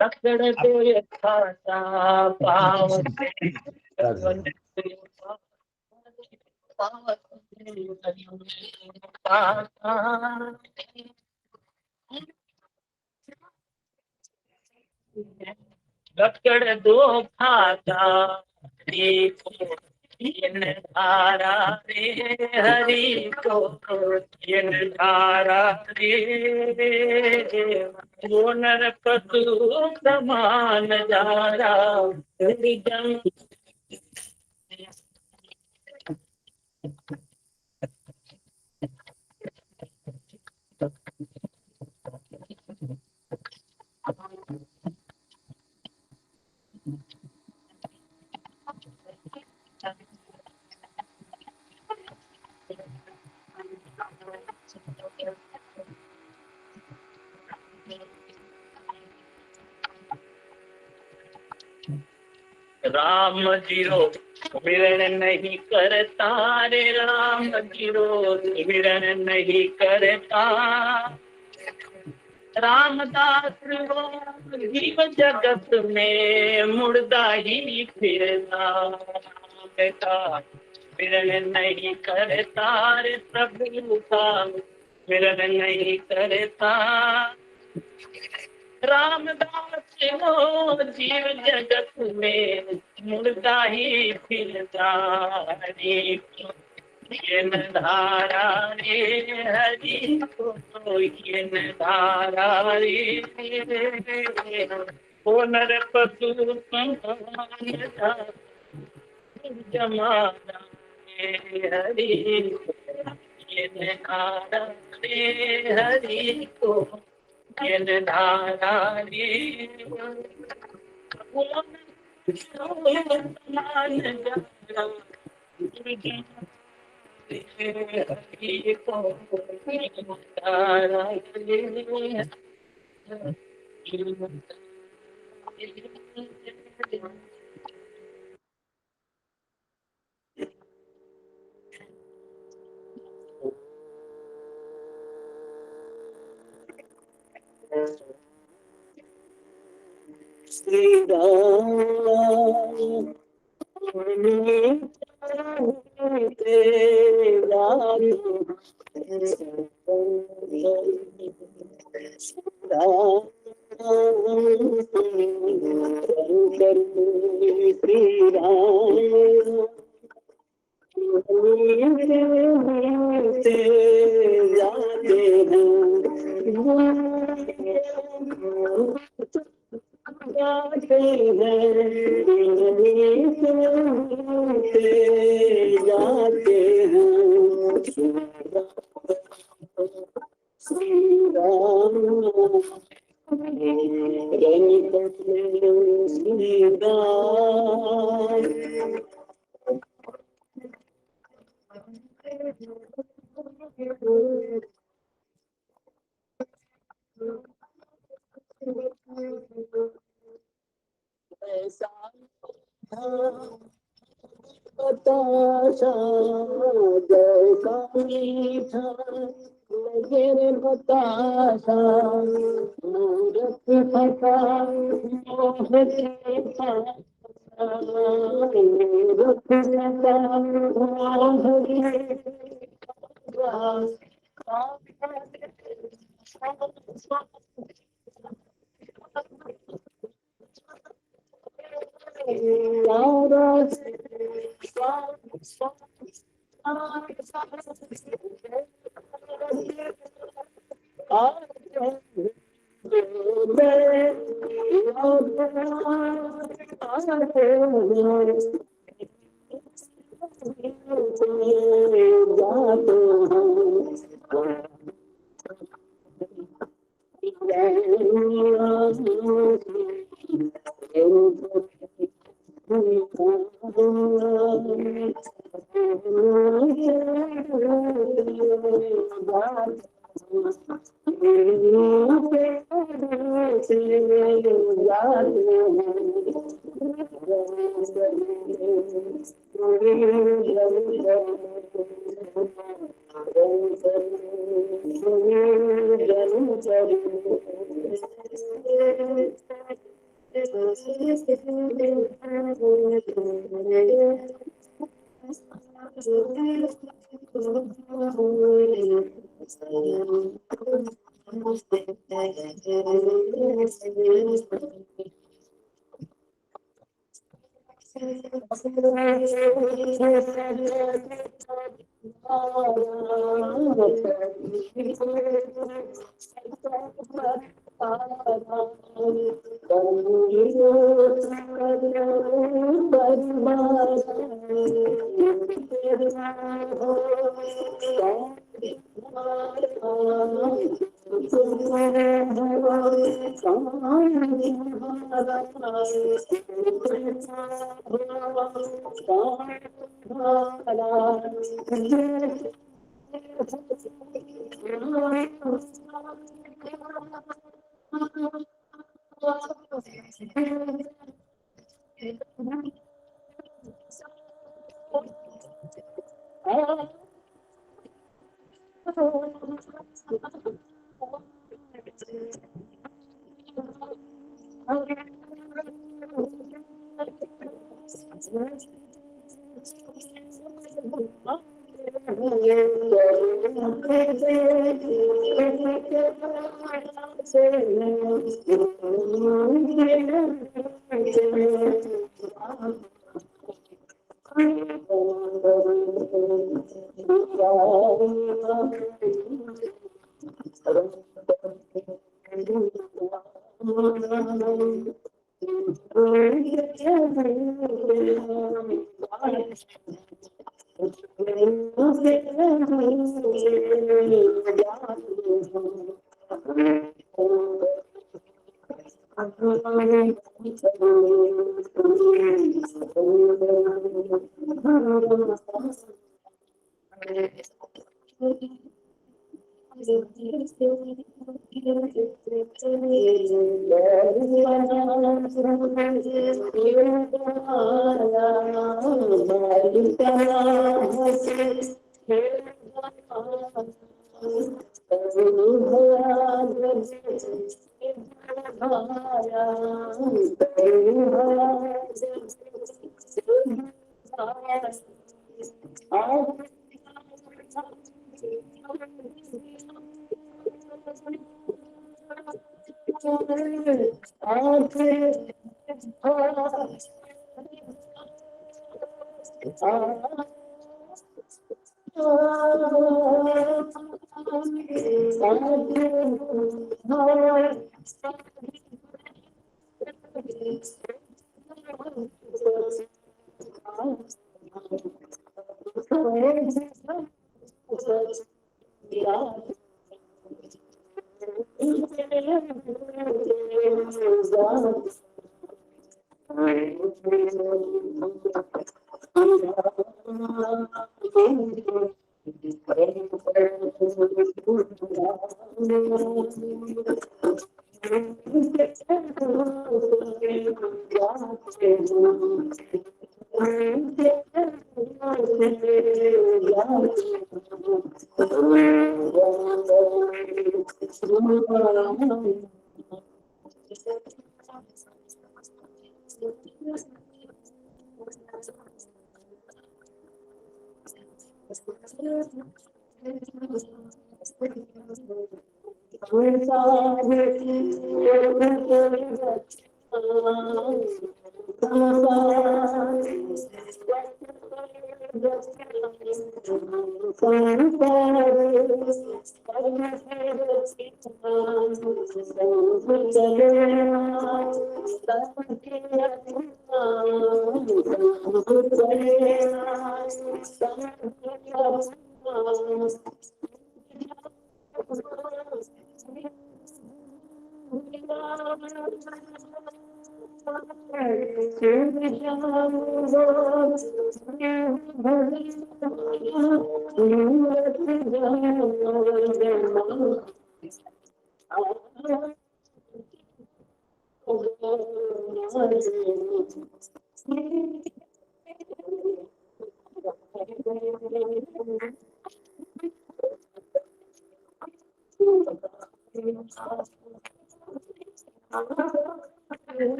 पकड़ के खाता पाव पकड़ दो खाता देखो इन धारा रे हरि को इन धारा रे वो नरपतु समान जारा जम राम जीरो विरण नहीं करता रे राम जीरो विरण नहीं करता रामदास वो जीव जगत में मुर्दा ही फिरता बेटा विरण नहीं करता रे प्रभु का विरण नहीं करता रामदास वो जीव जगत में मुर्दा ही फिरता रे इन धारा रे हरि को इन धारा रे ओ नरपतु जमाना रे हरि इन धारा रे हरि को इन धारा रे श्री राम बताशा जैसा मीठा लगे बताशा मूरत फसा मोह देखा मूरत फसा मोह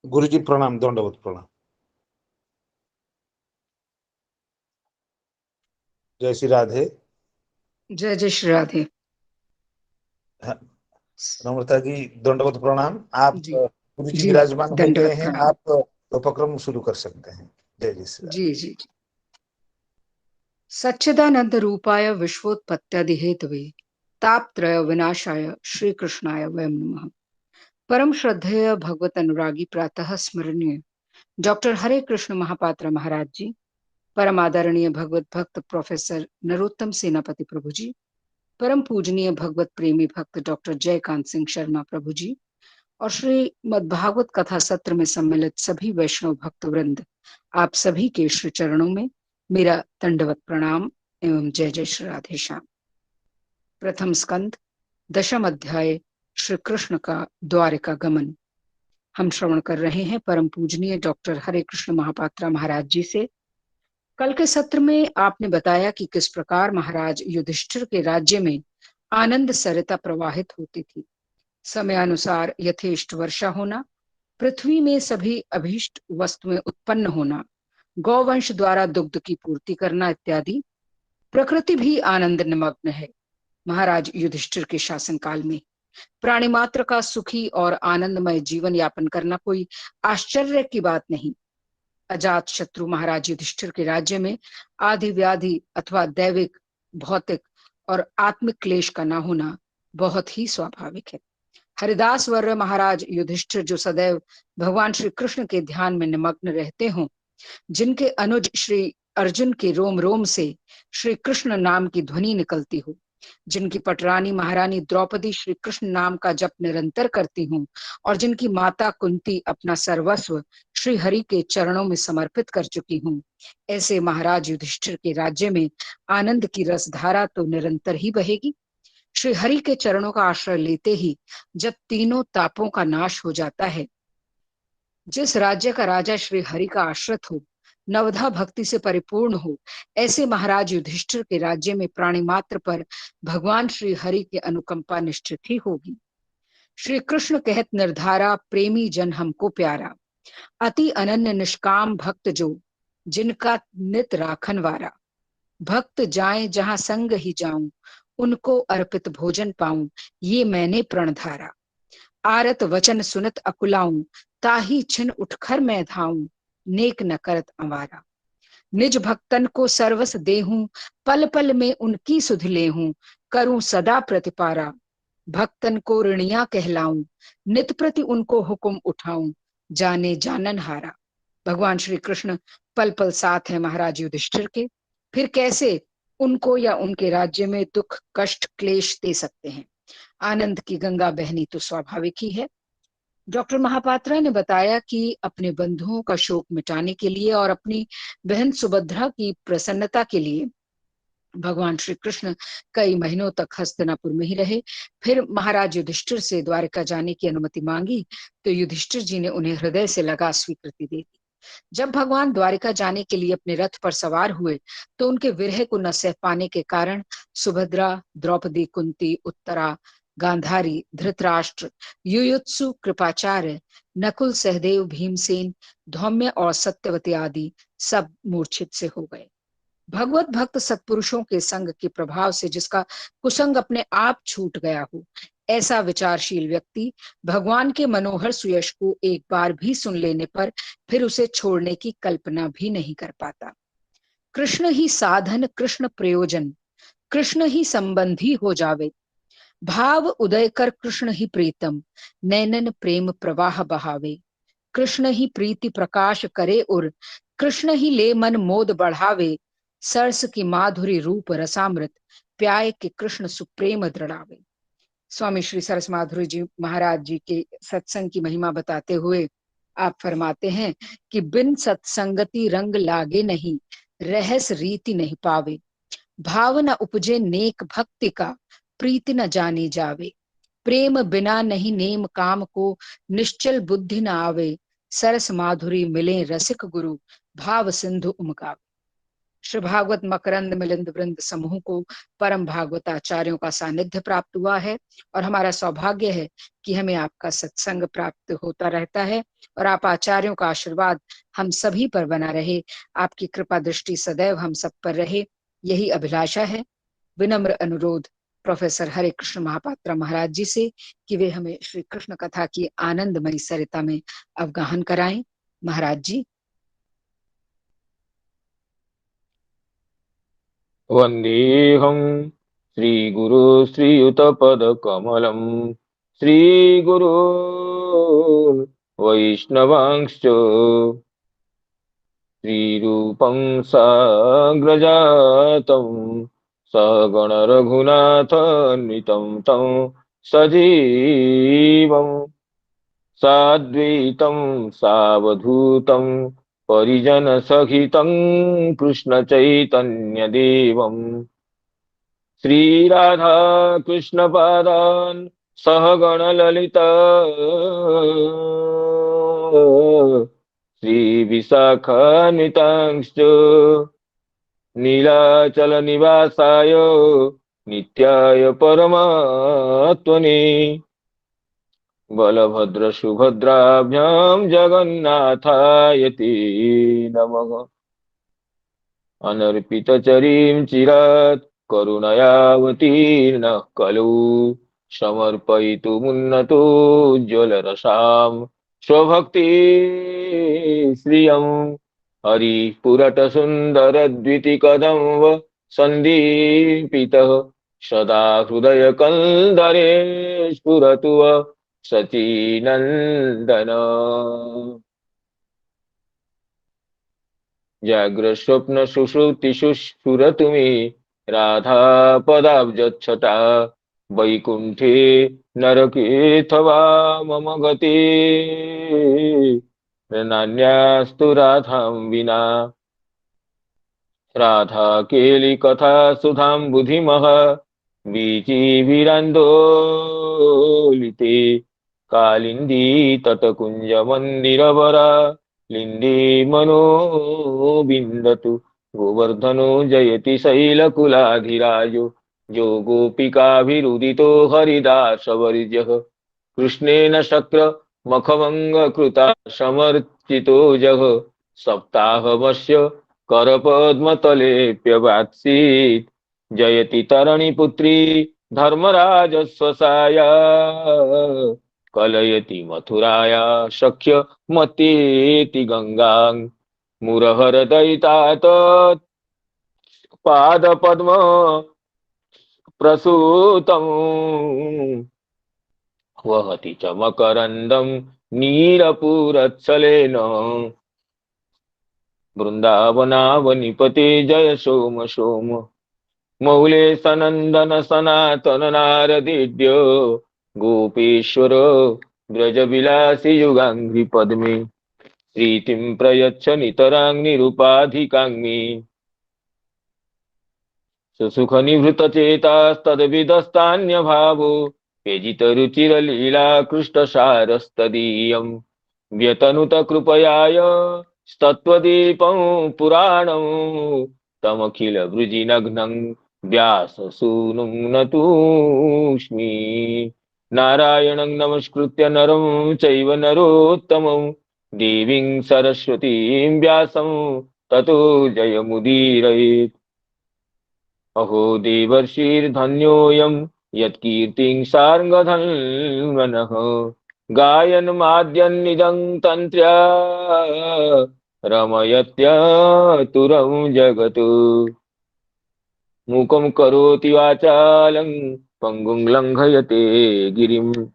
गुरु जी प्रणाम, दंडवत प्रणाम। जय श्री राधे। जय जय श्री राधे। नम्रता जी दंडवत प्रणाम। आप गुरु जी जी विराजमान हो गए हैं, प्रणाम। आप उपक्रम शुरू कर सकते हैं। जय जय श्री राधे। जी जी जी। सच्चिदानंद रूपाय विश्वोत्पत्त्यादिहेतवे तापत्रय विनाशाय श्री कृष्णाय वयं नमः। परम श्रद्धेय भगवत अनुरागी प्रातः स्मरणीय डॉक्टर हरे कृष्ण महापात्र महाराज जी, परम आदरणीय भगवत भक्त प्रोफेसर नरोत्तम सेनापति प्रभु जी, परम पूजनीय भगवत प्रेमी भक्त डॉक्टर जयकांत सिंह शर्मा प्रभु जी और श्री मद्भागवत कथा सत्र में सम्मिलित सभी वैष्णव भक्त वृंद, आप सभी के श्री चरणों में मेरा दंडवत प्रणाम एवं जय जय श्री राधे श्याम। प्रथम स्कंद दशम अध्याय श्री कृष्ण का द्वारिका गमन हम श्रवण कर रहे हैं परम पूजनीय डॉक्टर हरे कृष्ण महापात्रा महाराज जी से। कल के सत्र में आपने बताया कि किस प्रकार महाराज युधिष्ठिर के राज्य में आनंद सरिता प्रवाहित होती थी, समयानुसार यथेष्ट वर्षा होना, पृथ्वी में सभी अभीष्ट वस्तुएं उत्पन्न होना, गौवंश द्वारा दुग्ध की पूर्ति करना इत्यादि। प्रकृति भी आनंद निमग्न है। महाराज युधिष्ठिर के शासनकाल में प्राणी मात्र का सुखी और आनंदमय जीवन यापन करना कोई आश्चर्य की बात नहीं। अजात शत्रु महाराज युधिष्ठिर के राज्य में आदि व्याधि अथवा दैविक, भौतिक और आत्मिक क्लेश का न होना बहुत ही स्वाभाविक है। हरिदास वर्य महाराज युधिष्ठिर जो सदैव भगवान श्री कृष्ण के ध्यान में निमग्न रहते हों, जिनके अनुज श्री अर्जुन के रोम रोम से श्री कृष्ण नाम की ध्वनि निकलती हो, जिनकी पटरानी महारानी द्रौपदी श्री कृष्ण नाम का जप निरंतर करती हूँ और जिनकी माता कुंती अपना सर्वस्व श्री हरि के चरणों में समर्पित कर चुकी हूँ, ऐसे महाराज युधिष्ठिर के राज्य में आनंद की रसधारा तो निरंतर ही बहेगी। श्री हरि के चरणों का आश्रय लेते ही जब तीनों तापों का नाश हो जाता है, जिस राज्य का राजा श्री हरि का आश्रित हो, नवधा भक्ति से परिपूर्ण हो, ऐसे महाराज युधिष्ठिर के राज्य में प्राणी मात्र पर भगवान श्री हरि की अनुकंपा निश्चित ही होगी। श्री कृष्ण कहत निर्धारा, प्रेमी जन हमको प्यारा, अति अनन्य निष्काम भक्त जो, जिनका नित राखन वारा। भक्त जाए जहां संग ही जाऊं, उनको अर्पित भोजन पाऊं, ये मैंने प्रण धारा। आरत वचन सुनत अकुलाऊं, ताही छिन उठकर मैं धाऊं, नेक न करत अंवारा। निज भक्तन को सर्वस देहूं, पल पल में उनकी सुध लेहूं, करूं सदा प्रतिपारा। भक्तन को ऋणिया कहलाऊं, नित प्रति उनको हुक्म उठाऊं, जाने जानन हारा। भगवान श्री कृष्ण पल पल साथ है महाराज युधिष्ठिर के, फिर कैसे उनको या उनके राज्य में दुख कष्ट क्लेश दे सकते हैं। आनंद की गंगा बहनी तो स्वाभाविक ही है। डॉक्टर महापात्रा ने बताया कि अपने बंधुओं का शोक मिटाने के लिए और अपनी बहन सुभद्रा की प्रसन्नता के लिए भगवान श्री कृष्ण कई महीनों तक हस्तिनापुर में ही रहे। फिर महाराज युधिष्ठिर से द्वारिका जाने की अनुमति मांगी तो युधिष्ठिर जी ने उन्हें हृदय से लगा स्वीकृति दे दी। जब भगवान द्वारिका जाने के लिए अपने रथ पर सवार हुए तो उनके विरह को न सह पाने के कारण सुभद्रा, द्रौपदी, कुंती, उत्तरा, गांधारी, धृतराष्ट्र, युयुत्सु, कृपाचार्य, नकुल, सहदेव, भीमसेन, धौम्य और सत्यवती आदि सब मूर्छित से हो गए। भगवत भक्त सत्पुरुषों के संग के प्रभाव से जिसका कुसंग अपने आप छूट गया हो, ऐसा विचारशील व्यक्ति भगवान के मनोहर सुयश को एक बार भी सुन लेने पर फिर उसे छोड़ने की कल्पना भी नहीं कर पाता। कृष्ण ही साधन, कृष्ण प्रयोजन, कृष्ण ही संबंधी हो जावे, भाव उदय कर कृष्ण ही प्रीतम, नैनन प्रेम प्रवाह बहावे, कृष्ण ही प्रीति प्रकाश करे और कृष्ण ही ले मन मोद बढ़ावे, सरस की माधुरी रूप रसामृत, प्याय के कृष्ण सुप्रेम दृढ़ावे। स्वामी श्री सरस माधुरी जी महाराज जी के सत्संग की महिमा बताते हुए आप फरमाते हैं कि बिन सत्संगति रंग लागे नहीं, रहस रीति नहीं पावे, भाव न उपजे नेक भक्ति का, प्रीति न जानी जावे, प्रेम बिना नहीं नेम काम को, निश्चल बुद्धि न आवे, सरस माधुरी मिले रसिक गुरु, भाव सिंधु उमगावे। श्री भागवत मकरंद मिलिंद वृंद समूह को परम भागवत आचार्यों का सानिध्य प्राप्त हुआ है और हमारा सौभाग्य है कि हमें आपका सत्संग प्राप्त होता रहता है और आप आचार्यों का आशीर्वाद हम सभी पर बना रहे, आपकी कृपा दृष्टि सदैव हम सब पर रहे, यही अभिलाषा है। विनम्र अनुरोध प्रोफेसर हरे कृष्ण महापात्रा महाराज जी से कि वे हमें श्री कृष्ण कथा की आनंदमयी सरिता में अवगाहन कराएं। महाराज जी। वन्देऽहं श्रीगुरु श्रीयुतपदकमलं श्रीगुरून् वैष्णवांश्च श्रीरूपं साग्रजातं सहगण रघुनाथान्वितं तं सजीवं साद्वैतं सावधूतं परिजनसहितं कृष्णचैतन्यदेवं श्रीराधा कृष्णपादान् सहगणललिता श्रीविशाखान्वितांश्च नीलाचलनिवासाय नित्याय परमात्मने बलभद्र सुभद्राभ्यां जगन्नाथाय ते नमः। अनर्पितचरीं चिरात् करुणयावतीर्णः खलु समर्पयितुमुन्नतो ज्वलरसां स्वभक्ति श्रियं हरिपुरटसुन्दरद्वितिकदम्ब सन्दीपितः सदा हृदयकन्दरे स्फुरतु सचीनन्दन। जाग्रस्वप्न सुषुप्तिषु स्फुरतु मे राधा पदाब्जच्छटा वैकुण्ठे नरकेऽथवा मम गते नान्यास्तु राधां विना। राधा केली कथा सुधां बुधिमः बीजीभिरान्दोलिते कालिन्दी तटकुञ्ज मन्दिरवरा लिन्दी मनो बिन्दतु गोवर्धनो जयति शैलकुलाधिराजो जो गोपिकाभिरुदितो हरिदासवर्यः कृष्णेन शक्र मखभङ्गकृता समर्चितो जः सप्ताहमस्य करपद्मतलेऽप्यवात्सीत् जयति तरणिपुत्री धर्मराजस्वसाया कलयति मथुराया सख्य मतेति गंगां मुरहरदयिता तत् पादपद्म प्रसूतम् वहति च मकरन्दं नीरपुरत्सलेन वृन्दावनावनिपते जय सोम सोम मौले सनन्दन सनातन नारदीड्य गोपेश्वर ब्रजविलासि युगाङ्घ्रि पद्मे प्रीतिं प्रयच्छ नितरां निरुपाधिकाङ्मि सुसुखनिभृतचेतास्तद्विदस्तान्यभावो व्यजितरुचिरलीला कृष्णसारस्तदीयं व्यतनुत कृपयाय स्तत्त्वदीपं पुराणं तमखिल वृजिनघ्नं व्याससूनुं नतोऽस्मि। नारायणं नमस्कृत्य नरं चैव नरोत्तमं देवीं सरस्वतीं व्यासं ततो जयमुदीरयेत्। अहो देवर्षिर्धन्योऽयं यत्कीर्तिं सार्ङ्गधन्वनः गायन्माद्यन्निदं तन्त्र्या रमयत्यतुरं जगत्। मूकं करोति वाचालं पङ्गुं लङ्घयते गिरिं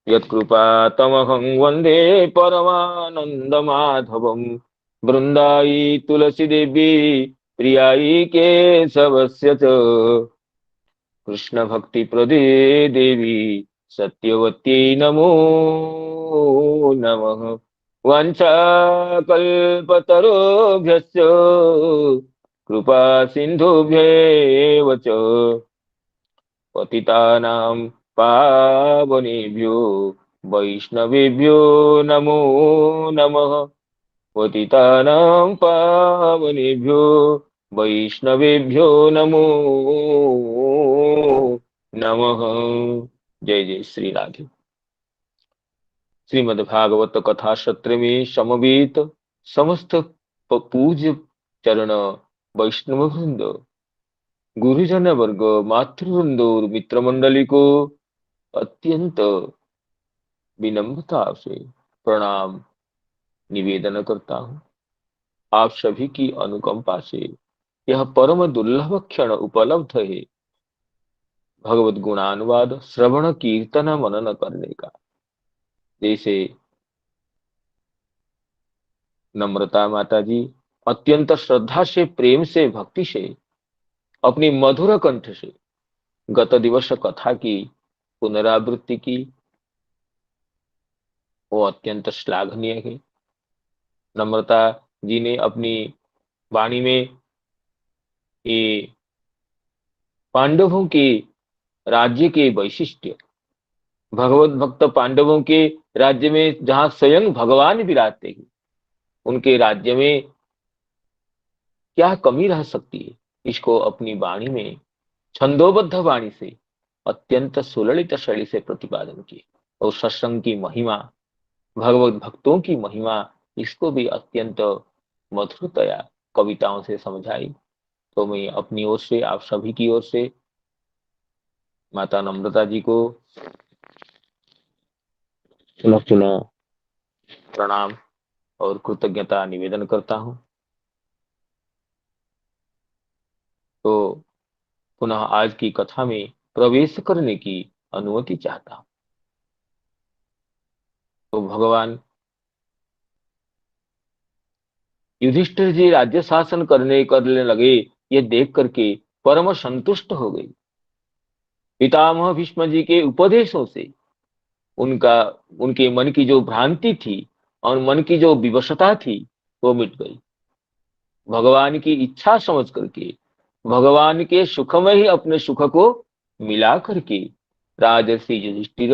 यत्कृपातमहं वन्दे परमानन्दमाधवं। बृन्दायै तुलसीदेवी प्रियायै केशवस्य च कृष्णभक्तिप्रदे देवी सत्यवत्यै नमो नमः। वाञ्छाकल्पतरुभ्यश्च कृपा सिन्धुभ्येव च पतितानां पावनेभ्यो वैष्णवेभ्यो नमो नमः। पतितानां पावनेभ्यो वैष्णवेभ्यो नमो नमः। जय जय श्री राधे। श्रीमद् भागवत कथा सत्र में समवेत समस्त पूज्य चरण वैष्णव वृंद, गुरुजन वर्ग, मातृवृंद और मित्र मंडली को अत्यंत विनम्रता से प्रणाम निवेदन करता हूँ। आप सभी की अनुकंपा से यह परम दुर्लभ क्षण उपलब्ध है भगवत गुणानुवाद श्रवण कीर्तन मनन करने का। जैसे नम्रता माता जी अत्यंत श्रद्धा से, प्रेम से, भक्ति से, अपनी मधुर कंठ से गत दिवस कथा की पुनरावृत्ति की, वो अत्यंत श्लाघनीय है। नम्रता जी ने अपनी वाणी में ये पांडवों के राज्य के वैशिष्ट्य, भगवत भक्त पांडवों के राज्य में जहां स्वयं भगवान विराजते हैं, उनके राज्य में क्या कमी रह सकती है, इसको अपनी वाणी में छंदोबद्ध वाणी से अत्यंत सुललित शैली से प्रतिपादन किए। और सत्संग की महिमा, भगवत भक्तों की महिमा, इसको भी अत्यंत मधुरतया कविताओं से समझाई। तो मैं अपनी ओर से, आप सभी की ओर से माता नम्रता जी को पुनः पुनः प्रणाम और कृतज्ञता निवेदन करता हूं। तो पुनः आज की कथा में प्रवेश करने की अनुमति चाहता हूं। तो भगवान युधिष्ठिर जी राज्य शासन करने लगे, ये देख करके परम संतुष्ट हो गई। पितामह भीष्म जी के उपदेशों से उनके मन की जो भ्रांति थी और मन की जो विवशता थी, वो मिट गई। भगवान की इच्छा समझ करके, भगवान के सुख में ही अपने सुख को मिला करके राजर्षि युधिष्ठिर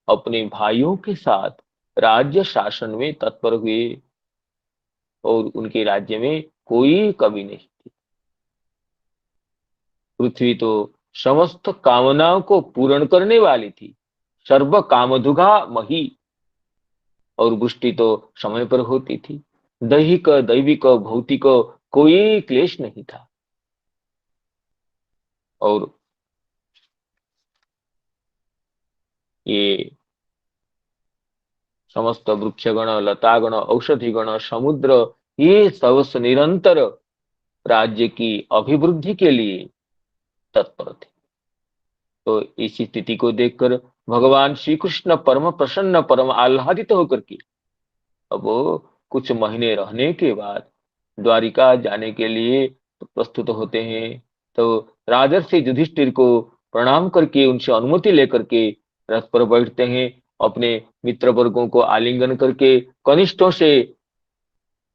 अपने भाइयों के साथ राज्य शासन में तत्पर हुए और उनके राज्य में कोई कमी नहीं थी। पृथ्वी तो समस्त कामनाओं को पूर्ण करने वाली थी, सर्व कामधुगा मही, और पुष्टि तो समय पर होती थी। दैहिक, दैविक, भौतिक कोई क्लेश नहीं था। और ये समस्त वृक्षगण, लतागण, औषधिगण, समुद्र, ये सब निरंतर राज्य की अभिवृद्धि के लिए तत्पर थे। तो इस स्थिति को देखकर भगवान श्री कृष्ण परम प्रसन्न, परम आह्लादित होकर के अब कुछ महीने रहने के बाद द्वारिका जाने के लिए प्रस्तुत होते हैं। तो राजर्षि युधिष्ठिर को प्रणाम करके, उनसे अनुमति लेकर के रथ पर बैठते हैं। अपने मित्र वर्गों को आलिंगन करके, कनिष्ठों से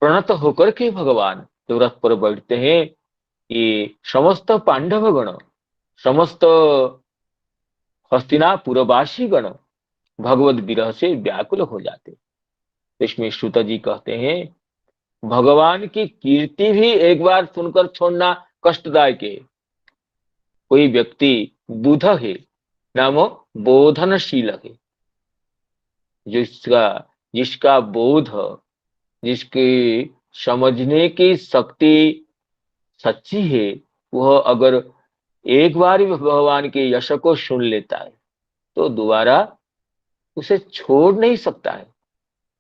प्रणत होकर के भगवान जो रथ पर बैठते हैं, ये समस्त पांडवगण, समस्त हस्तिनापुरवासी गण भगवत विरह से व्याकुल हो जाते। इसमें श्रुत जी कहते हैं, भगवान की कीर्ति भी एक बार सुनकर छोड़ना कष्टदायक है। कोई व्यक्ति बुध है, नाम बोधनशील है, जिसका जिसका बोध, जिसकी समझने की शक्ति सच्ची है, वह अगर एक बार भी भगवान के यश को सुन लेता है तो दोबारा उसे छोड़ नहीं सकता है।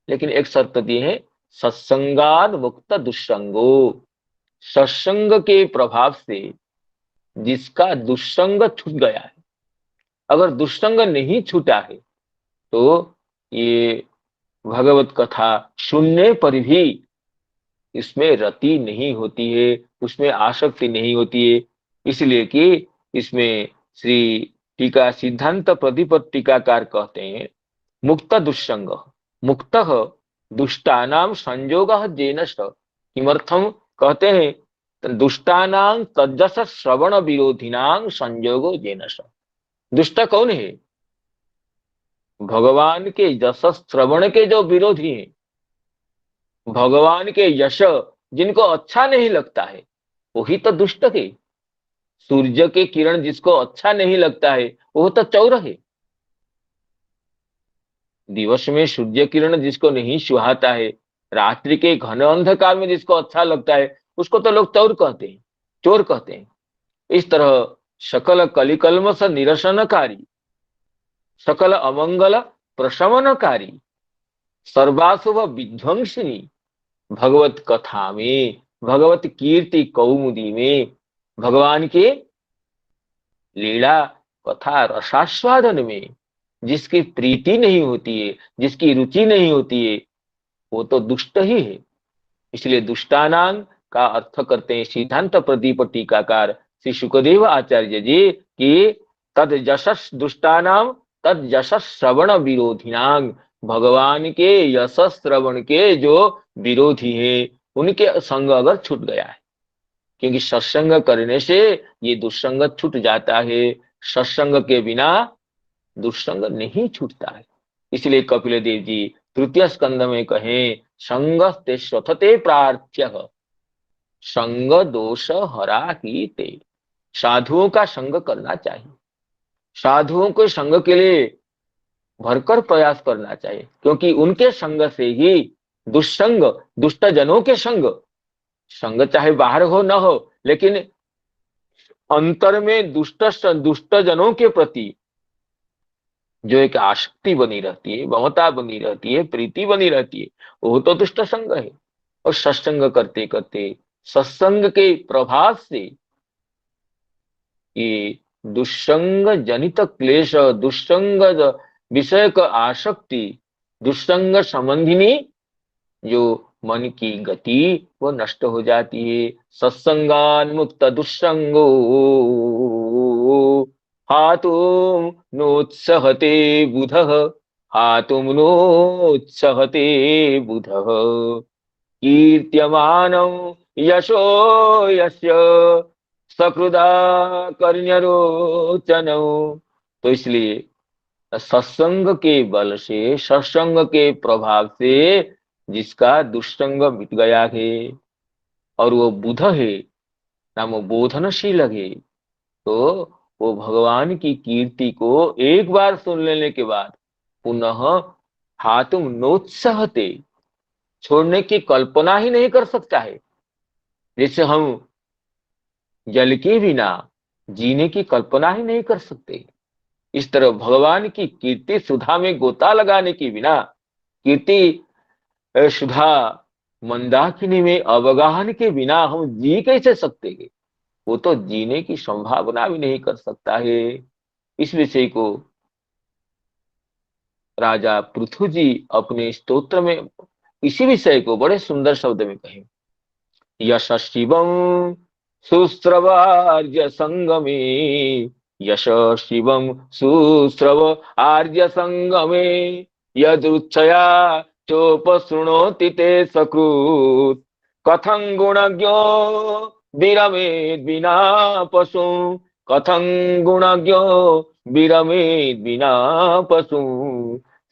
लेकिन एक शर्त दी है, सत्संगाद मुक्त दुष्संगो, सत्संग के प्रभाव से जिसका दुष्संग छूट गया है। अगर दुष्संग नहीं छूटा है तो ये भगवत कथा सुनने पर भी इसमें रति नहीं होती है, उसमें आसक्ति नहीं होती है। इसलिए कि इसमें श्री टीका सिद्धांत प्रदीप टीकाकार कहते हैं, मुक्त दुष्संग मुक्त दुष्टानाम संयोग जेन किमर्थम कहते हैं, दुष्टानां तज्जस श्रवण विरोधिनां संयोगो जेन। दुष्ट कौन है? भगवान के यश श्रवण के जो विरोधी हैं, भगवान के यश जिनको अच्छा नहीं लगता है, वही तो दुष्ट है। सूर्य के किरण जिसको अच्छा नहीं लगता है वो तो चौर है। दिवस में सूर्य किरण जिसको नहीं सुहाता है, रात्रि के घन अंधकार में जिसको अच्छा लगता है, उसको तो लोग चौर कहते हैं, चोर कहते हैं। इस तरह सकल कलिकल्मष निरसनकारी, सकल अमंगल प्रशमनकारी, सर्वाशुभ विध्वंसिनी भगवत कथा में, भगवत कीर्ति कौमुदी में, भगवान के लीला कथा रसास्वादन में जिसकी प्रीति नहीं होती है, जिसकी रुचि नहीं होती है, वो तो दुष्ट ही है। इसलिए दुष्टानां का अर्थ करते हैं सिद्धांत प्रदीप टीकाकार श्री सुखदेव आचार्य जी की, तद यशस् दुष्टानां तद यशस् श्रवण विरोधिनां, भगवान के यश श्रवण के जो विरोधी है उनके संग अगर छूट गया है, क्योंकि सत्संग करने से ये दुष्संग छूट जाता है, सत्संग के बिना दुष्संग नहीं छूटता है। इसलिए कपिल देव जी तृतीय स्कंद में कहें, संग ते स्वथते प्रार्थ्य संग दोष हरा ही ते। साधुओं का संग करना चाहिए, साधुओं को संग के लिए भरकर प्रयास करना चाहिए, क्योंकि उनके संग से ही दुष्संग, दुष्ट जनों के संग चाहे बाहर हो न हो, लेकिन अंतर में दुष्ट जनों के प्रति जो एक आसक्ति बनी रहती है, ममता बनी रहती है, प्रीति बनी रहती है, वो तो दुष्ट संग है। और सत्संग करते करते सत्संग के प्रभाव से ये दुष्संग जनित क्लेश, दुष्संग विषय का आसक्ति, दुष्संग संबंधिनी जो मन की गति वो नष्ट हो जाती है। सत्संगान मुक्त दुष्संगो हातुम नोत्सहते बुधः, हातुम नोत्सहते बुधः, कीर्त्यमानौ यशो यस्य सकृदा कर्ण्यरोचनौ। तो इसलिए सत्संग के बल से, सत्संग के प्रभाव से जिसका दुष्संग मिट गया है और वो बुध है, नाम बोधनशील है, तो वो भगवान की कीर्ति को एक बार सुन लेने के बाद पुनः हातुम नोत्सहते, छोड़ने की कल्पना ही नहीं कर सकता है। जैसे हम जल के बिना जीने की कल्पना ही नहीं कर सकते, इस तरह भगवान की कीर्ति सुधा में गोता लगाने के बिना, कीर्ति सुधा मंदाकिनी में अवगाहन के बिना हम जी कैसे सकते हैं? वो तो जीने की संभावना भी नहीं कर सकता है। इस विषय को राजा पृथु जी अपने स्तोत्र में इसी विषय को बड़े सुंदर शब्द में कहे, यश शिवम सुस्रवार्य संगमे, यश शिवम सुस्रव आर्य संगमे, यदुच्छया चोपशृणोति ते सकृत, कथं गुणज्ञो विरमेद विना पशु, कथं गुणज्ञो विरमेद विना पशु,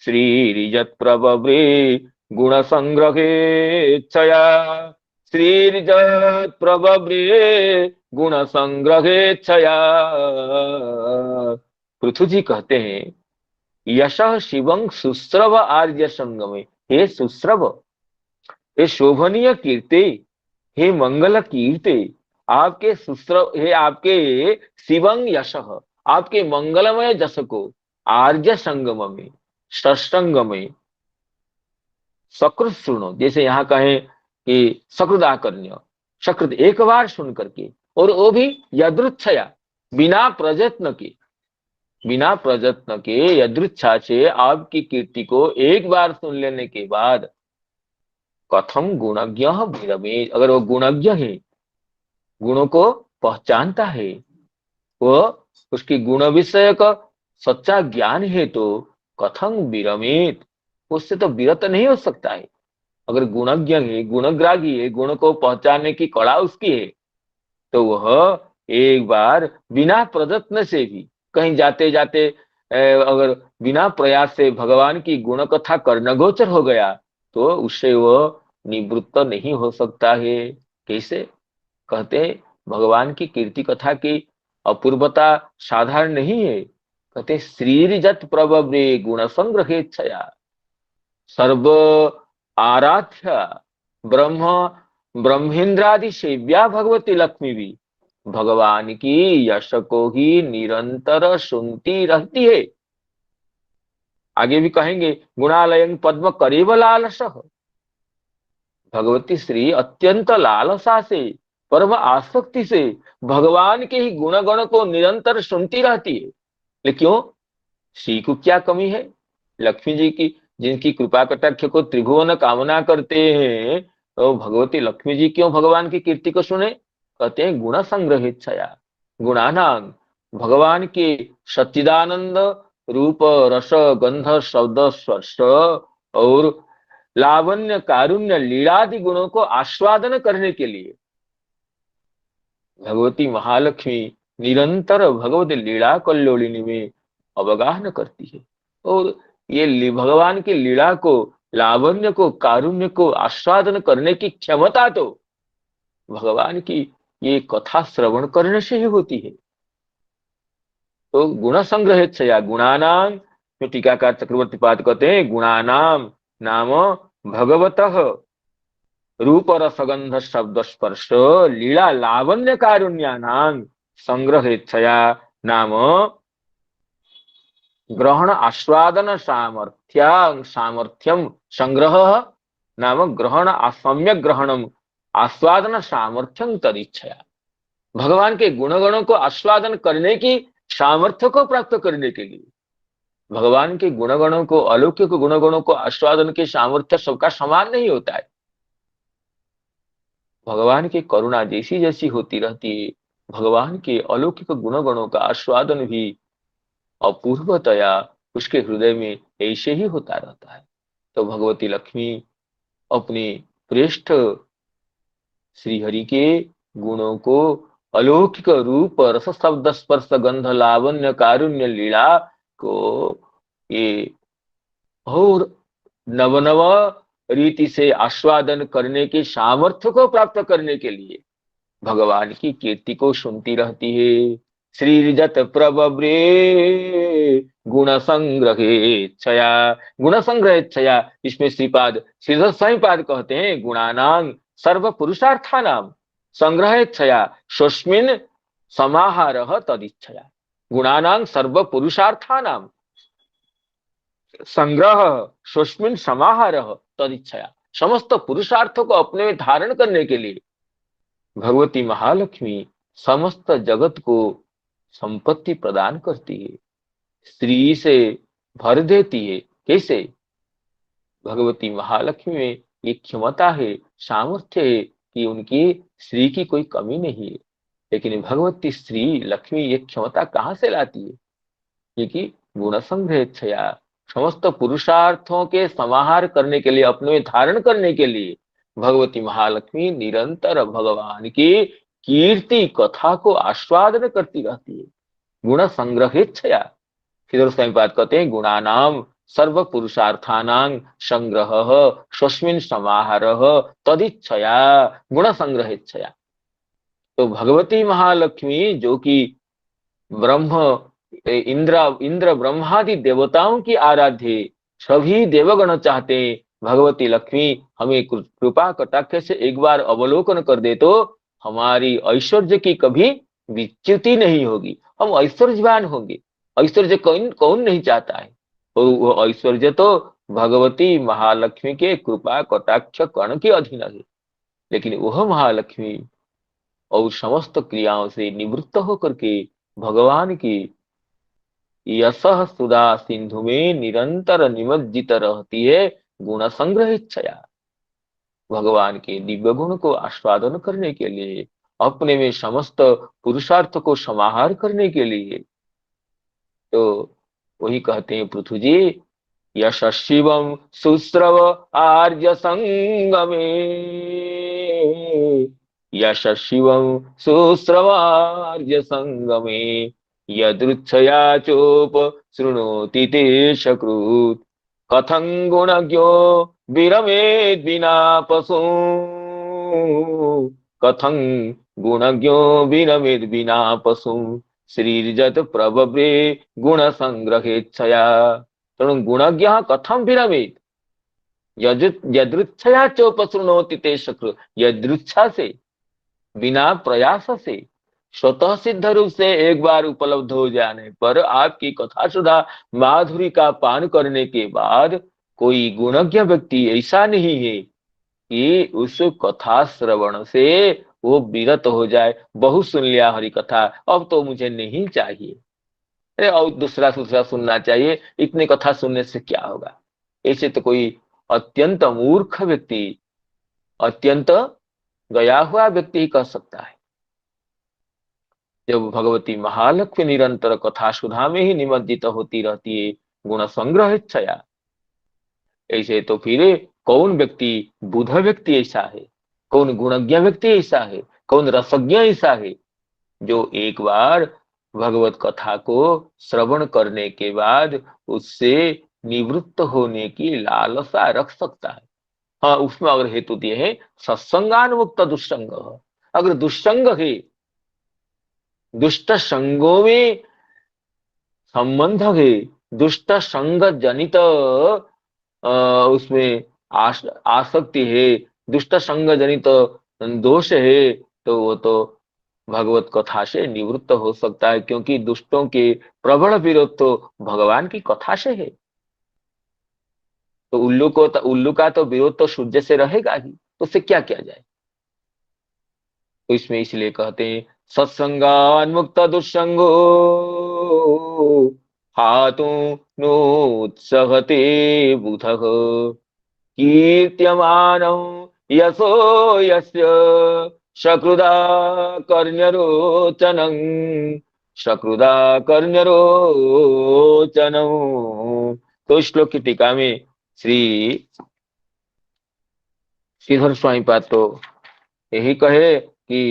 श्रीरिजत प्रबव्रे गुण संग्रहे छया, श्रीरिजत प्रबव्रे गुण संग्रहेच्छया। पृथु जी कहते हैं, यशः शिवं सुस्रव आर्य संगमे। हे सुस्रव, हे शोभनीय कीर्ति, हे मंगल कीर्ति, आपके सुस्रव, हे आपके शिवं यशः, आपके मंगलमय जस को आर्य संगम में, सत्संग में सकृत सुनो, जैसे यहाँ कहें कि सकृदाकर्ण्य, सकृत एक बार सुन करके, और वो भी यदृच्छया, बिना प्रयत्न के, बिना प्रयत्न के यदृच्छा से आपकी कीर्ति को एक बार सुन लेने के बाद, कथम गुणज्ञ विरमे, अगर वो गुणज्ञ है, गुणों को पहचानता है, वो उसकी गुण विषय का सच्चा ज्ञान है, तो कथम विरमेत, उससे तो विरत नहीं हो सकता है। अगर गुणज्ञ है, गुणग्राही है, गुण को पहचानने की कला उसकी है, तो वह एक बार बिना प्रयत्न से भी कहीं जाते जाते अगर बिना प्रयास से भगवान की गुण कथा कर्णगोचर हो गया, तो उससे वह निवृत्त नहीं हो सकता है। कैसे? कहते हैं, भगवान की कीर्ति कथा की अपूर्वता साधारण नहीं है। कहते श्रीजत प्रबव्रे गुण संग्रहेच्छया सर्व आराध्य ब्रह्म ब्रह्मेंद्रादि सेव्या भगवती लक्ष्मी भी भगवान की यश को ही निरंतर सुनती रहती है। आगे भी कहेंगे, गुणालयं पद्म करेव लालस, भगवती श्री अत्यंत लालसा से, परम आसक्ति से भगवान के ही गुणगण को निरंतर सुनती रहती है। लेकिन क्यों? श्री को क्या कमी है? लक्ष्मी जी की, जिनकी कृपा कटाक्ष को त्रिभुवन कामना करते हैं, तो भगवती लक्ष्मी जी क्यों भगवान की कीर्ति को सुने? कहते हैं गुण संग्रहेच्छया, गुणानां, भगवान के सच्चिदानंद रूप रस गंध शब्द स्पर्श और लावण्य कारुण्य लीलादि गुणों को आस्वादन करने के लिए भगवती महालक्ष्मी निरंतर भगवत लीला कल्लोलिनी में अवगाहन करती है। और ये भगवान की लीला को, लावण्य को, कारुण्य को आस्वादन करने की क्षमता तो भगवान की ये कथा श्रवण करने से ही होती है। तो गुण संग्रहेच्छया गुणानाम, जो टीकाकार चक्रवर्ती पाद कहते हैं, गुणानाम नाम भगवतः रूप रसगंध शब्द स्पर्श लीला लावण्य कारुण्यानां संग्रहेच्छया नाम ग्रहण आस्वादन सामर्थ्यम संग्रह नाम ग्रहण सम्यक ग्रहणम आस्वादन सामर्थ्यम तदिच्छया। भगवान के गुणगणों को आस्वादन करने की सामर्थ्य को प्राप्त करने के लिए, भगवान के गुणगणों को, अलौकिक गुणगणों को आस्वादन के सामर्थ्य सबका समान नहीं होता है। भगवान की करुणा जैसी जैसी होती रहती है, भगवान के अलौकिक गुणगणों का आस्वादन भी अपूर्वतया उसके हृदय में ऐसे ही होता रहता है। तो भगवती लक्ष्मी अपने प्रेष्ठ श्रीहरि के गुणों को, अलौकिक रूप रस शब्द स्पर्श गंध लावण्य कारुण्य लीला को ये और नवनव रीति से आस्वादन करने के सामर्थ्य को प्राप्त करने के लिए भगवान की कीर्ति को सुनती रहती है। श्रीजत प्रबव्रे गुण संग्रहेच्छया, गुण संग्रहेच्छया, इसमें श्रीपाद श्रीधर स्वामीपाद कहते हैं, गुणानां सर्व पुरुषार्थानां संग्रहेच्छया स्वस्मिन् समाहारः तदिच्छया। गुणानां सर्व पुरुषार्थानां संग्रह स्वस्मिन् समाहारः तदिच्छया, समस्त पुरुषार्थों को अपने में धारण करने के लिए भगवती महालक्ष्मी समस्त जगत को संपत्ति प्रदान करती है, स्त्री से भर देती है। कैसे? भगवती महालक्ष्मी में ये क्षमता है, सामर्थ्य है कि उनकी स्त्री की कोई कमी नहीं है। लेकिन भगवती स्त्री लक्ष्मी ये क्षमता कहाँ से लाती है? क्योंकि गुण संग्रहेच्छया, समस्त पुरुषार्थों के समाहार करने के लिए, अपने में धारण करने के लिए भगवती महालक्ष्मी निरंतर भगवान की कीर्ति कथा को आस्वादन करती रहती है। गुण संग्रहेच्छया, श्रीधर स्वामीपाद कहते हैं, गुणानाम सर्व पुरुषार्थानां संग्रह स्वस्मिन् समाहारः तदिच्छया गुण संग्रहेच्छया। तो भगवती महालक्ष्मी जो कि ब्रह्म इंद्र ब्रह्मादि देवताओं की आराध्य, सभी देवगण चाहते हैं भगवती लक्ष्मी हमें कृपा कटाक्ष से एक बार अवलोकन कर दे तो हमारी ऐश्वर्य की कभी विच्युति नहीं होगी, हम ऐश्वर्यवान होंगे। ऐश्वर्य कौन कौन नहीं चाहता है, और वो ऐश्वर्य तो भगवती महालक्ष्मी के कृपा कटाक्ष कर्ण के अधीन है। लेकिन वह महालक्ष्मी और समस्त क्रियाओं से निवृत्त होकर के भगवान की यशः सुधा सिंधु में निरंतर निमज्जित रहती है गुण संग्रह इच्छया। भगवान के दिव्य गुण को आस्वादन करने के लिए, अपने में समस्त पुरुषार्थ को समाहार करने के लिए, तो वही कहते हैं पृथु जी, यश शिवम सुश्रव आर्य संगमे, यश शिवम सुश्रव आर्य संगमे, यदृच्छया चोप शृणोति ते सकृत्, कथं गुणज्ञो विरमेद् विना पशु, कथं गुणज्ञो विरमेद् विना पशु, श्रीर्जत प्रबभ्रे गुण संग्रहेच्छया। तेणु गुणज्ञ कथम विरमेत्, यदृच्छया चोपशृणोति ते सकृत्, यदृच्छा से, बिना प्रयास से, स्वतः सिद्ध रूप से एक बार उपलब्ध हो जाने पर आपकी कथा सुधा माधुरी का पान करने के बाद कोई गुणज्ञ व्यक्ति ऐसा नहीं है कि उस कथा श्रवण से वो विरत हो जाए, बहुत सुन लिया हरि कथा, अब तो मुझे नहीं चाहिए, अरे और दूसरा दूसरा सुनना चाहिए, इतने कथा सुनने से क्या होगा। ऐसे तो कोई अत्यंत मूर्ख व्यक्ति, अत्यंत गया हुआ व्यक्ति ही कह सकता है। जब भगवती महालक्ष्मी निरंतर कथा सुधा में ही निमज्जित होती रहती है गुण संग्रह इच्छया, ऐसे तो फिर कौन व्यक्ति बुध व्यक्ति ऐसा है, कौन गुणज्ञ व्यक्ति ऐसा है, कौन रसज्ञ ऐसा है जो एक बार भगवत कथा को श्रवण करने के बाद उससे निवृत्त होने की लालसा रख सकता है। हाँ, उसमें अगर हेतु दिए है सत्संगानुमुक्त दुष्संग, अगर दुष्संग है, दुष्ट संगों में संबंध है, दुष्ट संग जनित उसमें आसक्ति है, दुष्ट संग जनित दोष है, तो वो तो भगवत कथा से निवृत्त हो सकता है, क्योंकि दुष्टों के प्रबल विरोध तो भगवान की कथा से है। तो उल्लू का तो विरोध तो सूर्य से रहेगा ही, तो उससे क्या किया जाए। तो इसमें इसलिए कहते हैं सत्संगान्मुक्त दुष्संगो हातु नोत्सहते बुधः, कीर्त्यमानं यशो यस्य सकृदा कर्ण्यरोचनं, सकृदा कर्ण्यरोचनं। तो श्लोक की टीका में श्री श्रीधर स्वामी पाद तो यही कहे कि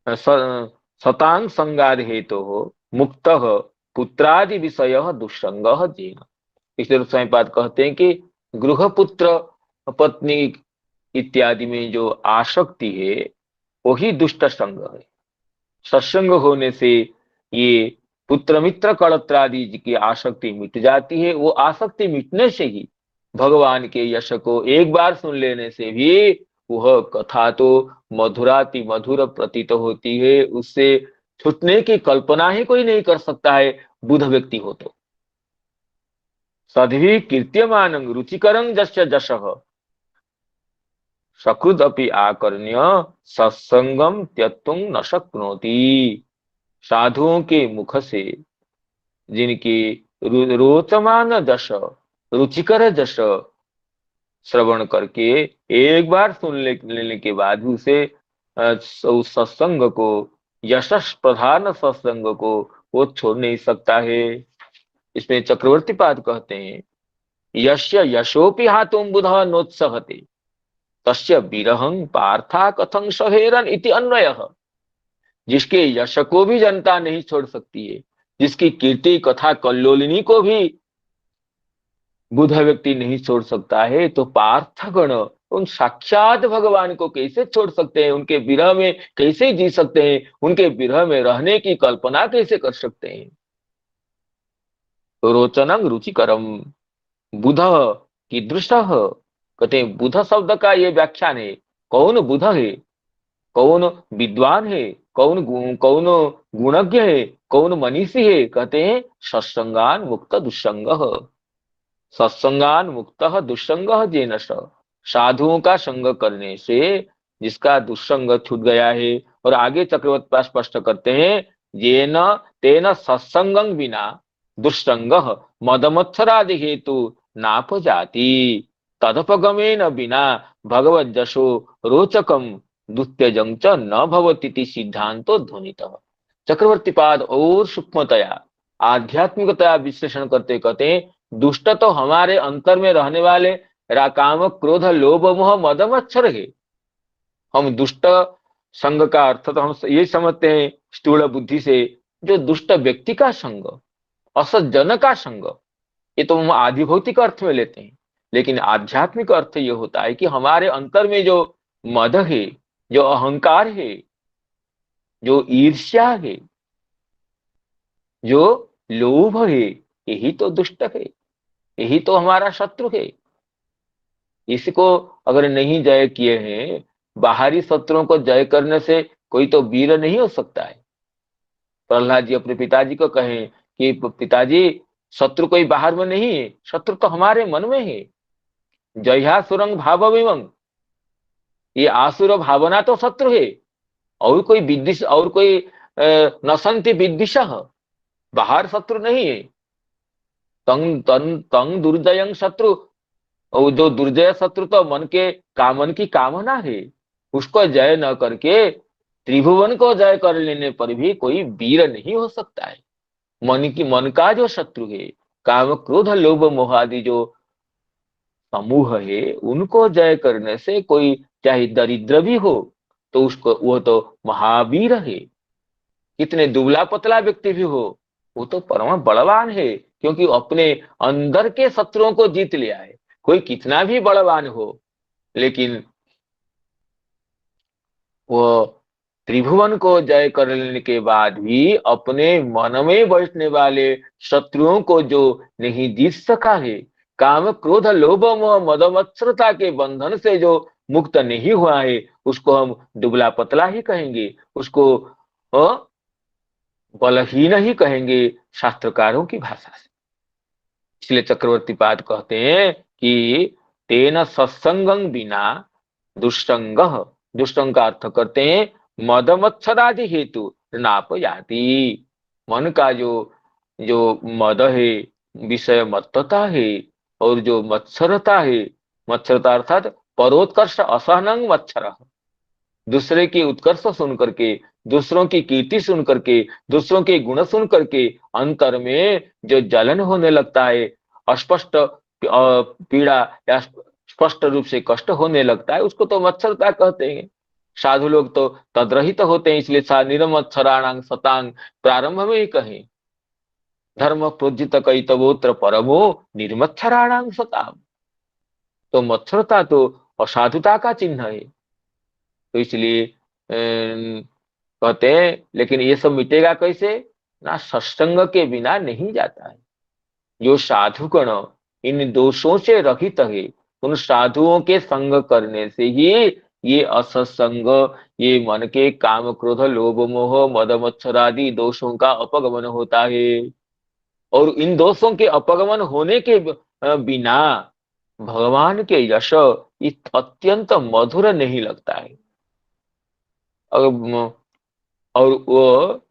शतांग संगाद हेतु हो मुक्त पुत्रादि विषय दुष्संग जेन। इसलिए स्वामी पाद कहते हैं कि गृहपुत्र पत्नी इत्यादि में जो आसक्ति है वही दुष्ट संग है। सत्संग होने से ये पुत्र मित्र कड़त्रादि की आसक्ति मिट जाती है। वो आसक्ति मिटने से ही भगवान के यश को एक बार सुन लेने से भी वह कथा तो मधुराति मधुर प्रतीत होती है, उससे छूटने की कल्पना ही कोई नहीं कर सकता है बुध व्यक्ति हो तो। सद्भि कीर्त्यमान रुचिकरं जस्य जशः, सकृद अपि आकर्ण्य सत्संगम त्यक्तुं न शक्नोति। साधुओं के मुख से जिनकी रोचमान जश, रुचिकर जश श्रवण करके एक बार सुन लेने के बाद भी उसे उस सत्संग को, यशस् प्रधान सत्संग को वो छोड़ नहीं सकता है। इसमें चक्रवर्ती पाद कहते हैं यस्य यशोपि हातुं बुधः नोत्सहते तस्य विरहं पार्था कथं सहेरन इति अन्वयः। जिसके यश को भी जनता नहीं छोड़ सकती है, जिसकी कीर्ति कथा कल्लोलिनी को भी बुध व्यक्ति नहीं छोड़ सकता है, तो पार्थगण उन साक्षात भगवान को कैसे छोड़ सकते हैं, उनके विरह में कैसे जी सकते हैं, उनके विरह में रहने की कल्पना कैसे कर सकते हैं। रोचनंग रुचिकरम बुध कीदृश, कहते हैं बुध शब्द का ये व्याख्यान है। कौन बुध है, कौन विद्वान है, कौन गुणज्ञ है, कौन मनीषी है, कहते हैं सत्संगान मुक्त दुस्संग, सत्संगान मुक्त दुस्संग जेन स, साधुओं का संग करने से जिसका दुस्संग छूट गया है। और आगे चक्रवर्ती स्पष्ट करते हैं जेन तेन सत्संगं बिना दुस्संग मदमत्सरादि हेतु नाप जाति, तदपगमेन बिना भगवत जशो रोचकम दुत्यजं च न भवतीति सिद्धांतो ध्वनितः। चक्रवर्ती पाद और सूक्ष्मतया आध्यात्मिकतया विश्लेषण करते कहते हैं दुष्ट तो हमारे अंतर में रहने वाले काम क्रोध लोभ मोह मद मच्छर है। हम दुष्ट संग का अर्थ तो हम ये समझते हैं स्थूल बुद्धि से, जो दुष्ट व्यक्ति का संग, असत जन का संग, ये तो हम आधिभौतिक अर्थ में लेते हैं। लेकिन आध्यात्मिक अर्थ ये होता है कि हमारे अंतर में जो मद है, जो अहंकार है, जो ईर्ष्या है, जो लोभ है, यही तो दुष्ट है, यही तो हमारा शत्रु है। इसको अगर नहीं जय किए हैं, बाहरी शत्रुओं को जय करने से कोई तो वीर नहीं हो सकता है। प्रहलाद जी अपने पिताजी को कहें कि पिताजी शत्रु कोई बाहर में नहीं है, शत्रु तो हमारे मन में है। जया सुरंग भाव विमंग, ये आसुर भावना तो शत्रु है, और कोई विद्विष, और कोई नसंति विद्विष, बाहर शत्रु नहीं है। तंग तंग तंग दुर्जयं शत्रु, और जो दुर्जय शत्रु तो मन की कामना है, उसको जय न करके त्रिभुवन को जय कर लेने पर भी कोई वीर नहीं हो सकता है। मन का जो शत्रु है, काम क्रोध लोभ मोह आदि जो समूह है, उनको जय करने से कोई चाहे दरिद्र भी हो तो उसको, वो तो महावीर है। कितने दुबला पतला व्यक्ति भी हो, वो तो परम बलवान है, क्योंकि अपने अंदर के शत्रुओं को जीत लिया है। कोई कितना भी बलवान हो, लेकिन वो त्रिभुवन को जय कर लेने के बाद भी अपने मन में बैठने वाले शत्रुओं को जो नहीं जीत सका है, काम क्रोध लोभ मोह मद मत्सरता के बंधन से जो मुक्त नहीं हुआ है, उसको हम दुबला पतला ही कहेंगे, उसको बलहीन ही कहेंगे शास्त्रकारों की भाषा से। इसलिए चक्रवर्ती पाद कहते हैं कि तेन सत्संगं बिना दुष्संग, दुष्संग का अर्थ करते हैं मद मत्सरादि हेतु नाप जाति। मन का जो जो मद है, विषय मत्तता है, और जो मत्सरता है, मत्सरता अर्थात परोत्कर्ष असहनंग मत्सर, दूसरे की उत्कर्ष सुन करके, दूसरों की कीर्ति सुन करके, दूसरों के गुण सुन करके अंतर में जो जलन होने लगता है, अस्पष्ट पीड़ा या स्पष्ट रूप से कष्ट होने लगता है, उसको तो मत्सरता कहते हैं। साधु लोग तो तद्रहित होते हैं, इसलिए निरमत्सराणां सतांग प्रारंभ में ही कहें धर्म प्रोजित कैतवोत्र परमो निर्मत्सराणां सताम। तो मत्सरता तो असाधुता का चिन्ह है। तो इसलिए कहते हैं, लेकिन ये सब मिटेगा कैसे? ना सत्संग के बिना नहीं जाता है। जो साधुगण इन दोषों से रहित है, उन साधुओं के संग करने से ही ये असत्संग, ये मन के काम क्रोध लोभ मोह मद मत्सर आदि दोषों का अपगमन होता है। और इन दोषों के अपगमन होने के बिना भगवान के यश अत्यंत मधुर नहीं लगता है। और वो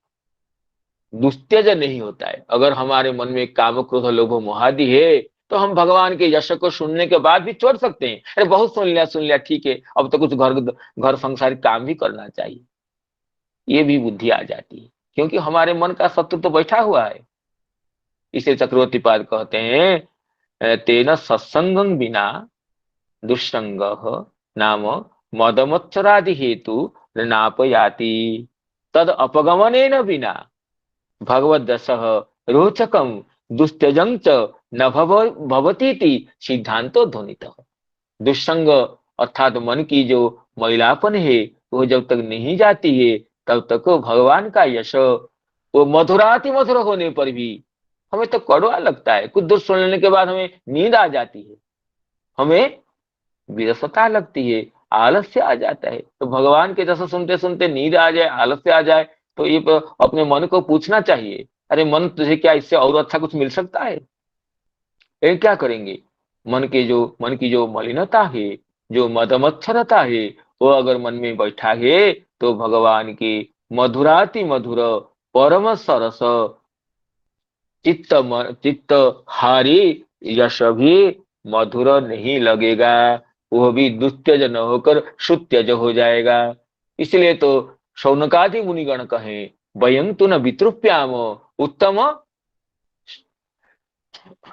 दुस्त्यज नहीं होता है। अगर हमारे मन में काम क्रोध लोभ मोहादि है, तो हम भगवान के यश को सुनने के बाद भी छोड़ सकते हैं। अरे बहुत सुन लिया ठीक है, अब तो कुछ घर संसारिक काम भी करना चाहिए, ये भी बुद्धि आ जाती है, क्योंकि हमारे मन का शत्रु तो बैठा हुआ है। इसे चक्रवर्ती पाद कहते हैं तेन सत्संगं बिना दुष्संग नाम मदमत्सरादि हेतु नापयाति, तद अपगमनेन बिना भगवद्दशः रोचकं दुस्त्यजं च न भवतीति सिद्धांतो ध्वनितः। दुष्संग अर्थात मन की जो मैलापन है वो जब तक नहीं जाती है तब तक वो भगवान का यश वो मधुराति मधुर होने पर भी हमें तो कड़वा लगता है। कुछ दूर सुन लेने के बाद हमें नींद आ जाती है, हमें विरसता लगती है, आलस्य आ जाता है। तो भगवान के जैसा सुनते सुनते नींद आ जाए, आलस्य आ जाए, तो ये अपने मन को पूछना चाहिए, अरे मन तुझे क्या इससे और अच्छा कुछ मिल सकता है? ये क्या करेंगे? मन की जो मलिनता है, जो मदमत्सरता है, वो अगर मन में बैठा है तो भगवान के मधुराति मधुर परम सरस चित्त हारी यश भी मधुर नहीं लगेगा, वह भी दुस्त्यज न होकर सुत्यज हो जाएगा। इसलिए तो शौनकादि मुनिगण कहे वयं तु न वितृप्याम उत्तम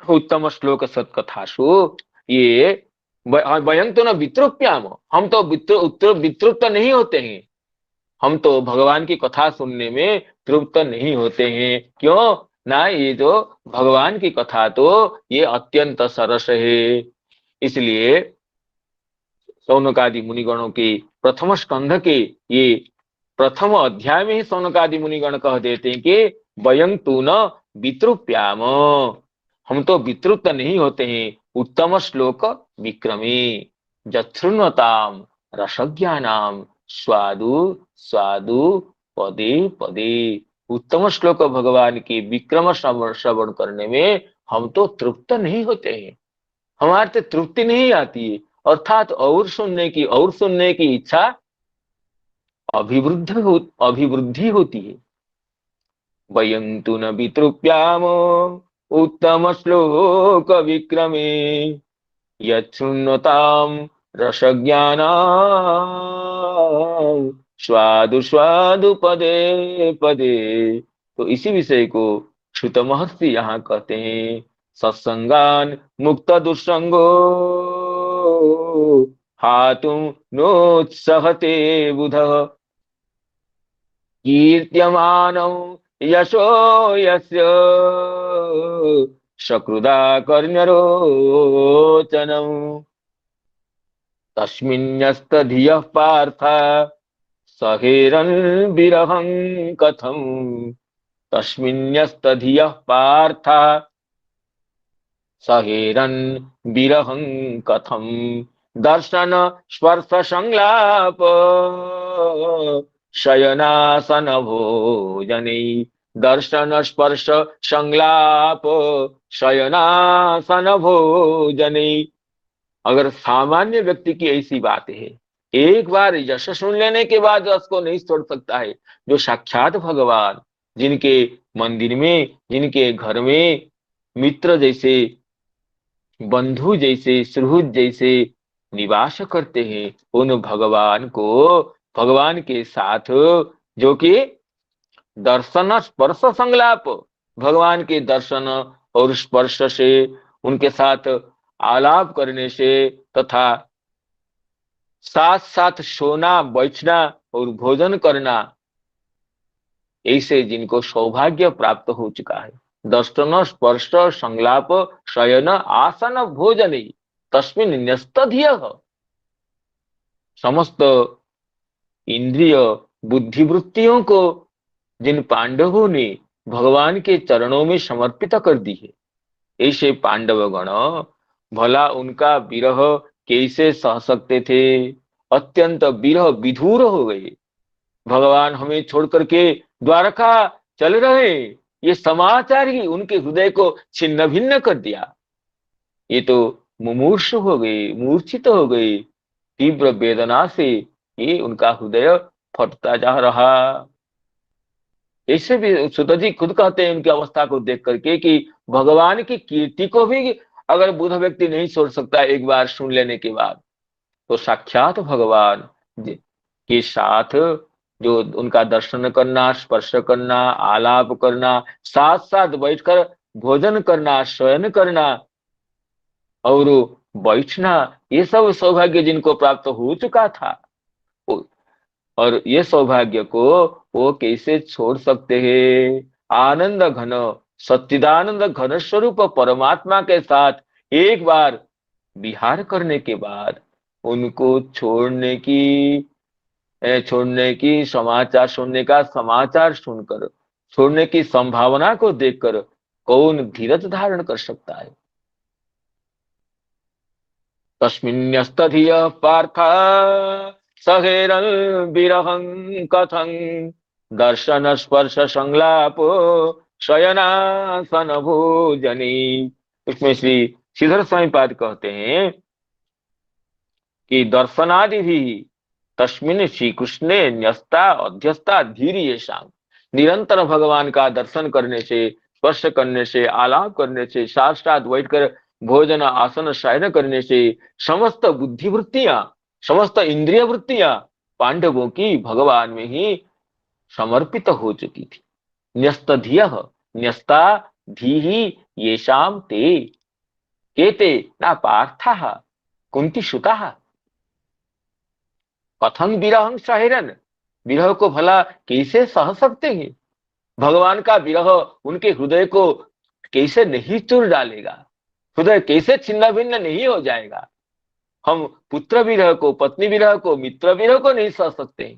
उत्तम श्लोक सत्कथासु। ये वयं तो न वितृप्याम, हम तो वितृप्त नहीं होते हैं, हम तो भगवान की कथा सुनने में तृप्त नहीं होते हैं। क्यों ना? ये जो भगवान की कथा तो ये अत्यंत सरस है। इसलिए सौनकादि मुनिगणों के प्रथम स्कंध के ये प्रथम अध्याय में ही सौनकादि मुनिगण कह देते हैं कि वयं तु न वितृप्याम, हम तो वितृप्त नहीं होते हैं। उत्तम श्लोक विक्रमी जथृण्वताम रसज्ञानाम स्वादु स्वादु पदे पदे। उत्तम श्लोक भगवान की विक्रम श्रवण करने में हम तो तृप्त नहीं होते हैं, हमारे तो तृप्ति नहीं आती है, अर्थात और सुनने की इच्छा अभिवृद्धि होती है। वयं तु न वितृप्याम उत्तम श्लोक विक्रमे यच्छृण्वताम रसज्ञानां स्वादु स्वादु पदे पदे। तो इसी विषय को श्रुत महर्षि यहाँ कहते हैं, सत्संगान मुक्त दुस्संगो हातुम नोत्सहते बुधः कीर्त्यमानौ यशो यस्य सकृदा कर्ण्यरोचनम् तस्मिन्यस्तधियः पार्थ सहेरन् विरहं कथम् तस्मिन्यस्तधियः पार्थ सहेरन् विरहं कथम् दर्शन स्पर्श संलाप शयनासन भोजने दर्शन स्पर्श संलाप शयनासन भोजने। अगर सामान्य व्यक्ति की ऐसी बात है, एक बार यश सुन लेने के बाद उसको नहीं छोड़ सकता है। जो साक्षात भगवान, जिनके मंदिर में, जिनके घर में मित्र जैसे, बंधु जैसे, सुहृद जैसे निवास करते हैं, उन भगवान को, भगवान के साथ जो कि दर्शन स्पर्श संलाप, भगवान के दर्शन और स्पर्श से, उनके साथ आलाप करने से, तथा साथ साथ सोना बैठना और भोजन करना, ऐसे जिनको सौभाग्य प्राप्त हो चुका है, दर्शन स्पर्श संलाप शयन आसन भोजन तस्मिन् न्यस्तधियः, समस्त इंद्रिय बुद्धिवृत्तियों को जिन पांडवों ने भगवान के चरणों में समर्पित कर दी है, ऐसे पांडवगण भला उनका विरह कैसे सह सकते थे? अत्यंत विरह विधूर हो गए। भगवान हमें छोड़ करके द्वारका चल रहे, ये समाचार ही उनके हृदय को छिन्न भिन्न कर दिया। ये तो मुमूर्ष हो गए, मूर्छित हो गए, तीव्र वेदना से ये उनका हृदय फटता जा रहा। ऐसे भी सुत जी खुद कहते हैं उनकी अवस्था को देख करके कि भगवान की कीर्ति को भी अगर बुध व्यक्ति नहीं छोड़ सकता एक बार सुन लेने के बाद, तो साक्षात भगवान के साथ जो उनका दर्शन करना, स्पर्श करना, आलाप करना, साथ साथ बैठकर भोजन करना, शयन करना और बैठना, ये सब सौभाग्य जिनको प्राप्त हो चुका था, और ये सौभाग्य को वो कैसे छोड़ सकते हैं? आनंद घन सच्चिदानंद घन स्वरूप परमात्मा के साथ एक बार विहार करने के बाद उनको छोड़ने की समाचार सुनने का समाचार सुनकर, छोड़ने की संभावना को देखकर कौन धीरज धारण कर सकता है। तस्मिन्यस्तधियः पार्थ सहेरन् विरहं कथं दर्शन स्पर्श संलापो शयनासन भोजनी। इसमें श्री श्रीधर स्वामी पाद कहते हैं कि दर्शनादि भी तस्मिन् श्री कृष्णे न्यस्ता अध्यस्ता धीर येषाम्। निरंतर भगवान का दर्शन करने से, स्पर्श करने से, आलाप करने से, साथ साथ बैठकर भोजन आसन शयन करने से समस्त बुद्धिवृत्तियां, समस्त इंद्रिय वृत्तियां पांडवों की भगवान में ही समर्पित हो चुकी थी। न्यस्तधियः, न्यस्ता धीहि येषाम ते, केते न पार्थः कुंती सुतः कथं विरहं सहेरन्। विरह को भला कैसे सह सकते हैं? भगवान का विरह उनके हृदय को कैसे नहीं चूर डालेगा? हृदय कैसे छिन्न भिन्न नहीं हो जाएगा? हम पुत्र विरह को, पत्नी विरह को, मित्र विरह को नहीं सह सकते,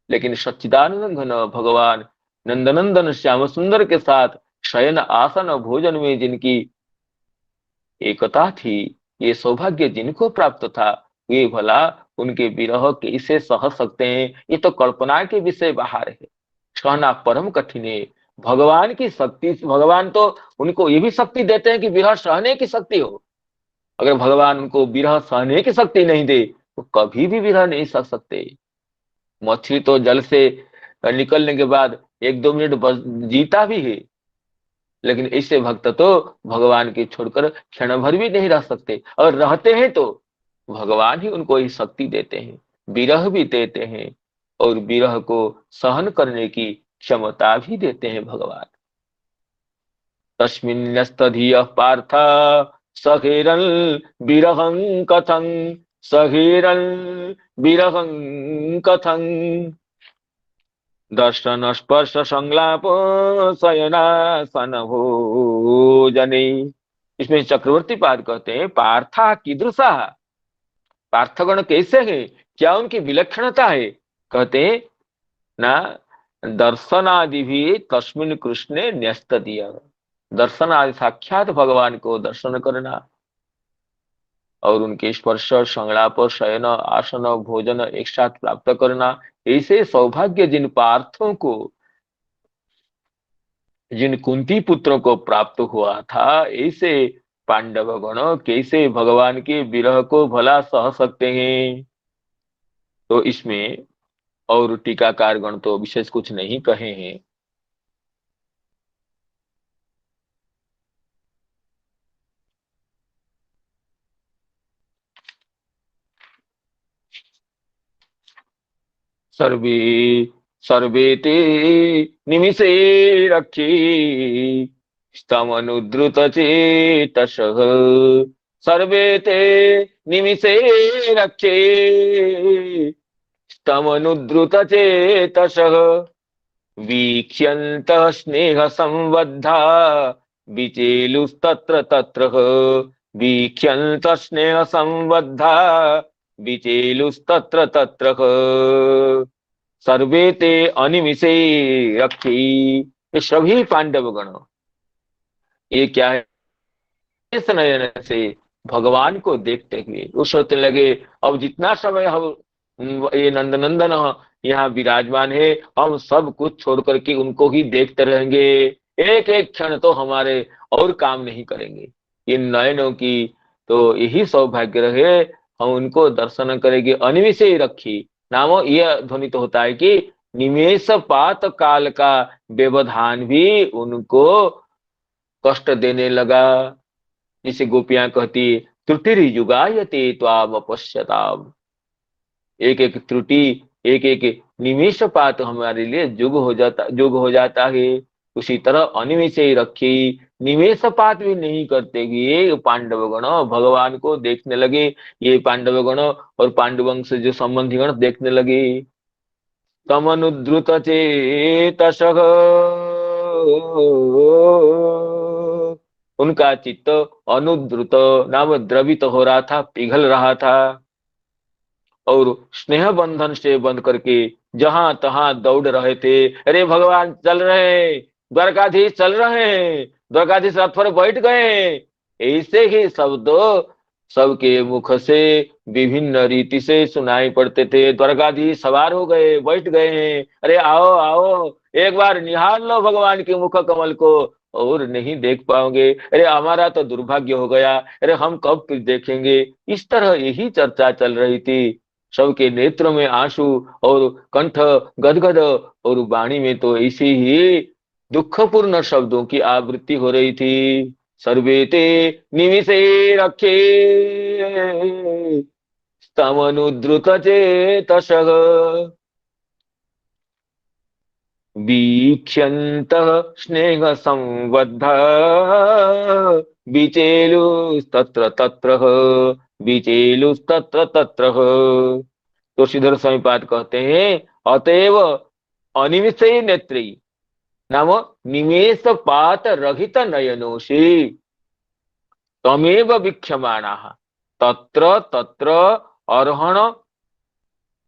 लेकिन सच्चिदानंद घन भगवान नंदनंदन श्याम सुंदर के साथ शयन आसन भोजन में जिनकी एकता थी, ये सौभाग्य जिनको प्राप्त था, वे भला उनके विरह कैसे सह सकते हैं? ये तो कल्पना के विषय बाहर है, सहना परम कठिन है। भगवान की शक्ति, भगवान तो उनको ये भी शक्ति देते हैं कि विरह सहने की शक्ति हो। अगर भगवान उनको विरह सहने की शक्ति नहीं दे तो कभी भी विरह नहीं सह सकते। मछली तो जल से निकलने के बाद 1-2 मिनट जीता भी है, लेकिन ऐसे भक्त तो भगवान के छोड़कर क्षण भर भी नहीं रह सकते, और रहते हैं तो भगवान ही उनको ही शक्ति देते हैं, विरह भी देते हैं और विरह को सहन करने की क्षमता भी देते हैं भगवान। तस्मिन्नस्तधियः पार्थ सखेरन् विरहं कथं, सखेरन् विरहं कथं दर्शन स्पर्श संलाप शयनासन भोजने। इसमें चक्रवर्ती पाद कहते हैं पार्था कीदृशा, पार्थगण कैसे हैं, क्या उनकी विलक्षणता है? कहते हैं ना, दर्शनादि भी तस्मिन् कृष्णे न्यस्तधियः। दर्शन आदि साक्षात भगवान को दर्शन करना और उनके स्पर्श संलाप शयन आसन भोजन एक साथ प्राप्त करना, ऐसे सौभाग्य जिन पार्थों को, जिन कुंती पुत्रों को प्राप्त हुआ था, ऐसे पांडव गण कैसे भगवान के विरह को भला सह सकते हैं? तो इसमें और टीकाकार गण तो विशेष कुछ नहीं कहे हैं। सर्वे सर्वे ते निमिषे रक्षे स्तमनुद्रुत चेतसः, सर्वे ते निमिषे रक्षे स्तमनुद्रुत चेतसः वीक्ष्यन्तः स्नेह संबद्धा विचेलुस्तत्र तत्र, वीक्ष्यन्तः स्नेह संबद्धा विचेलुस्तत्र तत्र सर्वे ते अनिमिषे रक्षी। ये सभी पांडव गण ये क्या है, इस नयन से भगवान को देखते हुए वो सोचने लगे अब जितना समय हम ये नंदनंदन यहाँ विराजमान है, हम सब कुछ छोड़ करके उनको ही देखते रहेंगे, एक एक क्षण तो हमारे और काम नहीं करेंगे। इन नयनों की तो यही सौभाग्य रहे, हम उनको दर्शन करेंगे। अनिमिषे रखी नामो यह ध्वनि तो होता है कि निमेष पात काल का व्यवधान भी उनको कष्ट देने लगा। जिसे गोपियां कहती त्रुटि युगायते त्वाम अपश्यताम, एक एक त्रुटि, एक एक निमेष पात हमारे लिए युग हो जाता है। उसी तरह अनिमेष ही रखी, निमेष पात भी नहीं करते कि ये पांडवगण भगवान को देखने लगे, ये पांडवगण और पांडुवंश जो संबंधी गण देखने लगे। तमनुद्रुत चेतसः, उनका चित्त अनुद्रुत नाम द्रवित हो रहा था, पिघल रहा था। और स्नेह बंधन से बंध करके जहां तहां दौड़ रहे थे। अरे भगवान चल रहे हैं, द्वारकाधीश चल रहे हैं, द्वारकाधीश रथ पर बैठ गए। ऐसे ही शब्द सबके मुख से विभिन्न रीति से सुनाई पड़ते थे। द्वारकाधीश सवार हो गए, बैठ गए हैं। अरे आओ आओ, एक बार निहार लो भगवान के मुख कमल को, और नहीं देख पाओगे। अरे हमारा तो दुर्भाग्य हो गया, अरे हम कब फिर देखेंगे। इस तरह यही चर्चा चल रही थी। सबके नेत्रों में आंसू और कंठ गदगद, और वाणी में तो ऐसे ही दुखपूर्ण शब्दों की आवृत्ति हो रही थी। सर्वे ते निमिषे रखे स्तमनुद्रुत चेतसः वीक्ष्यन्तः स्नेह संबद्ध विचेलुस्तत्र तत्र विचेलुस्तत्र तत्र। तो श्रीधर स्वामी पाद कहते हैं, अतएव अनिमिषे नेत्री नाम निमेष पात रहित नयनोषि तमेव वीक्षमाणाः तत्र तत्र अर्हण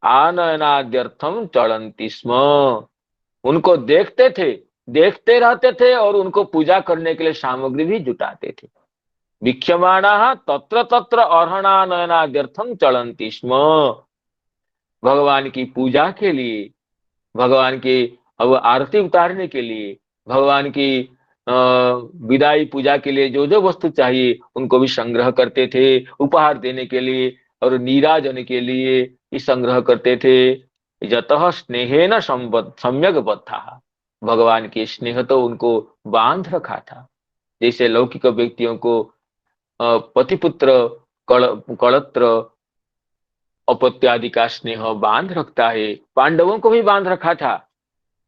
आनयनाद्यर्थम चलन्ति स्म। उनको देखते थे, देखते रहते थे, और उनको पूजा करने के लिए सामग्री भी जुटाते थे। वीक्षमाणाः तत्र तत्र अर्हणानयनाद्यर्थम चलन्ति स्म। भगवान की पूजा के लिए, भगवान के अब आरती उतारने के लिए, भगवान की विदाई पूजा के लिए जो जो वस्तु चाहिए उनको भी संग्रह करते थे, उपहार देने के लिए और नीराजन के लिए ही संग्रह करते थे। यतः स्नेहेन सम्यक बद्धाः, भगवान के स्नेह तो उनको बांध रखा था। जैसे लौकिक व्यक्तियों को पति पुत्र कलत्र अपत्यादि का स्नेह बांध रखता है, पांडवों को भी बांध रखा था।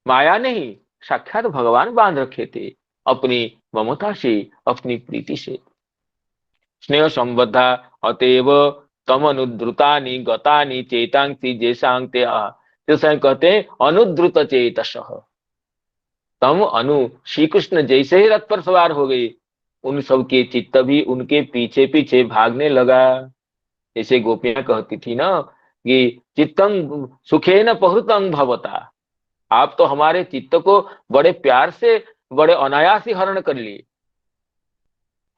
माया नहीं, साक्षात भगवान बांध रखे थे अपनी ममता से, अपनी प्रीति से। स्नेह संबद्धा अतएव तम अनुद्रुतानि गतानि चेतांसी जैसांग ते कहते हैं अनुद्रुत चेतसः। तम अनु श्री कृष्ण जैसे ही रथ पर सवार हो गए, उन सबके चित्त भी उनके पीछे पीछे भागने लगा। जैसे गोपियां कहती थी ना कि चित्तं सुखेन पहृतं भवता, आप तो हमारे चित्त को बड़े प्यार से, बड़े अनायास ही हरण कर लिए।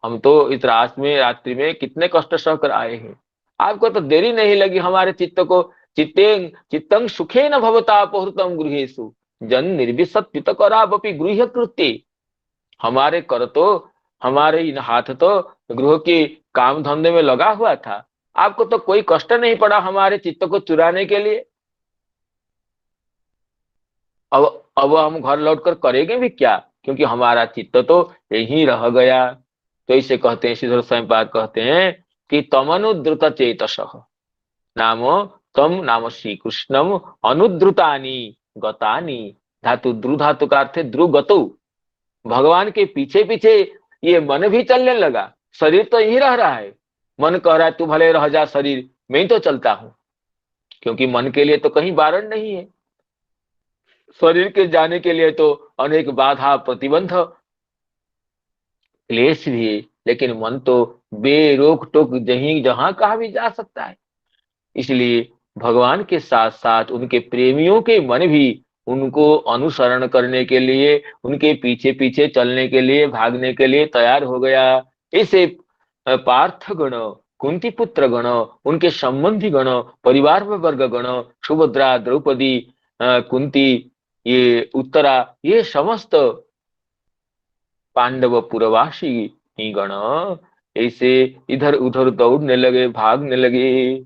हम तो इस रात्रि में कितने कष्ट सहकर आए हैं, आपको तो देरी नहीं लगी हमारे चित्त को। चित्तं सुखेन भवता अपहृतं गृहेषु जन निर्विशत करावपि गृह्य कृत्ये। हमारे कर तो, हमारे इन हाथ तो गृह के काम धंधे में लगा हुआ था, आपको तो कोई कष्ट नहीं पड़ा हमारे चित्त को चुराने के लिए। अब हम घर लौटकर करेंगे भी क्या, क्योंकि हमारा चित्त तो यहीं रह गया। तो इसे कहते हैं, श्रीधर स्वामी पाद कहते हैं कि तमनुद्रुत चेतसः नाम, तम नाम श्री कृष्णम अनुद्रुतानि गतानि, धातु ध्रु धातु का अर्थ है ध्रुगतु। भगवान के पीछे पीछे ये मन भी चलने लगा। शरीर तो यही रह रहा है, मन कह रहा है तू भले रह जा शरीर, मैं ही तो चलता हूं, क्योंकि मन के लिए तो कहीं बारण नहीं है। शरीर के जाने के लिए तो अनेक बाधा प्रतिबंध क्लेश भी है, लेकिन मन तो बेरोक टोक जहीं जहां कहा भी जा सकता है। इसलिए भगवान के साथ साथ उनके प्रेमियों के मन भी उनको अनुसरण करने के लिए, उनके पीछे पीछे चलने के लिए, भागने के लिए तैयार हो गया। इसे पार्थ गण, कुंती पुत्र गण, उनके संबंधी गण, परिवार वर्ग गण, सुभद्रा, द्रौपदी, कुंती, ये उत्तरा, ये समस्त पांडव पुरवासी ही गण ऐसे इधर उधर दौड़ने लगे, भागने लगे।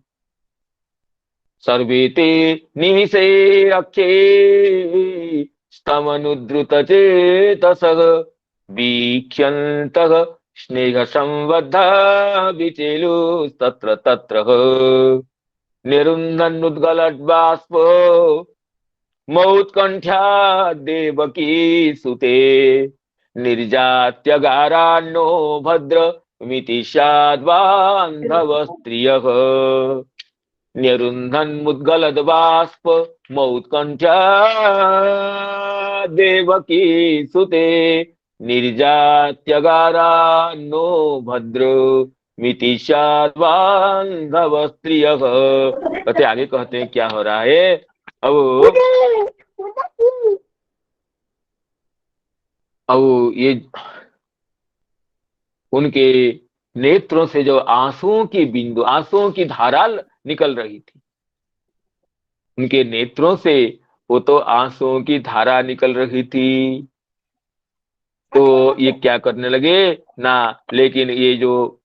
सर्वे ते निमिषे रक्षे स्तमनुद्रुत चेतसः वीक्ष्यन्तः स्नेह संबद्ध विचेलुस्तत्र तत्र निरुन्धन्नुद्गलद्बाष्प मौत्कण्ठ्या देवकी सुते निर्जात्यगारान्नो भद्र मिति स्याद्बान्धव स्त्रियः निरुन्धन्मुद्गलद्बाष्प मौत्कण्ठ्या देवकी सुते निर्जात्यगारान्नो भद्र मिति स्यात् बान्धव स्त्रियः। कहते आगे कहते हैं क्या हो रहा है। अब ये उनके नेत्रों से जो आंसुओं की बिंदु, आंसुओं की धारा निकल रही थी, उनके नेत्रों से वो तो आंसुओं की धारा निकल रही थी। तो ये क्या करने लगे ना, लेकिन ये जो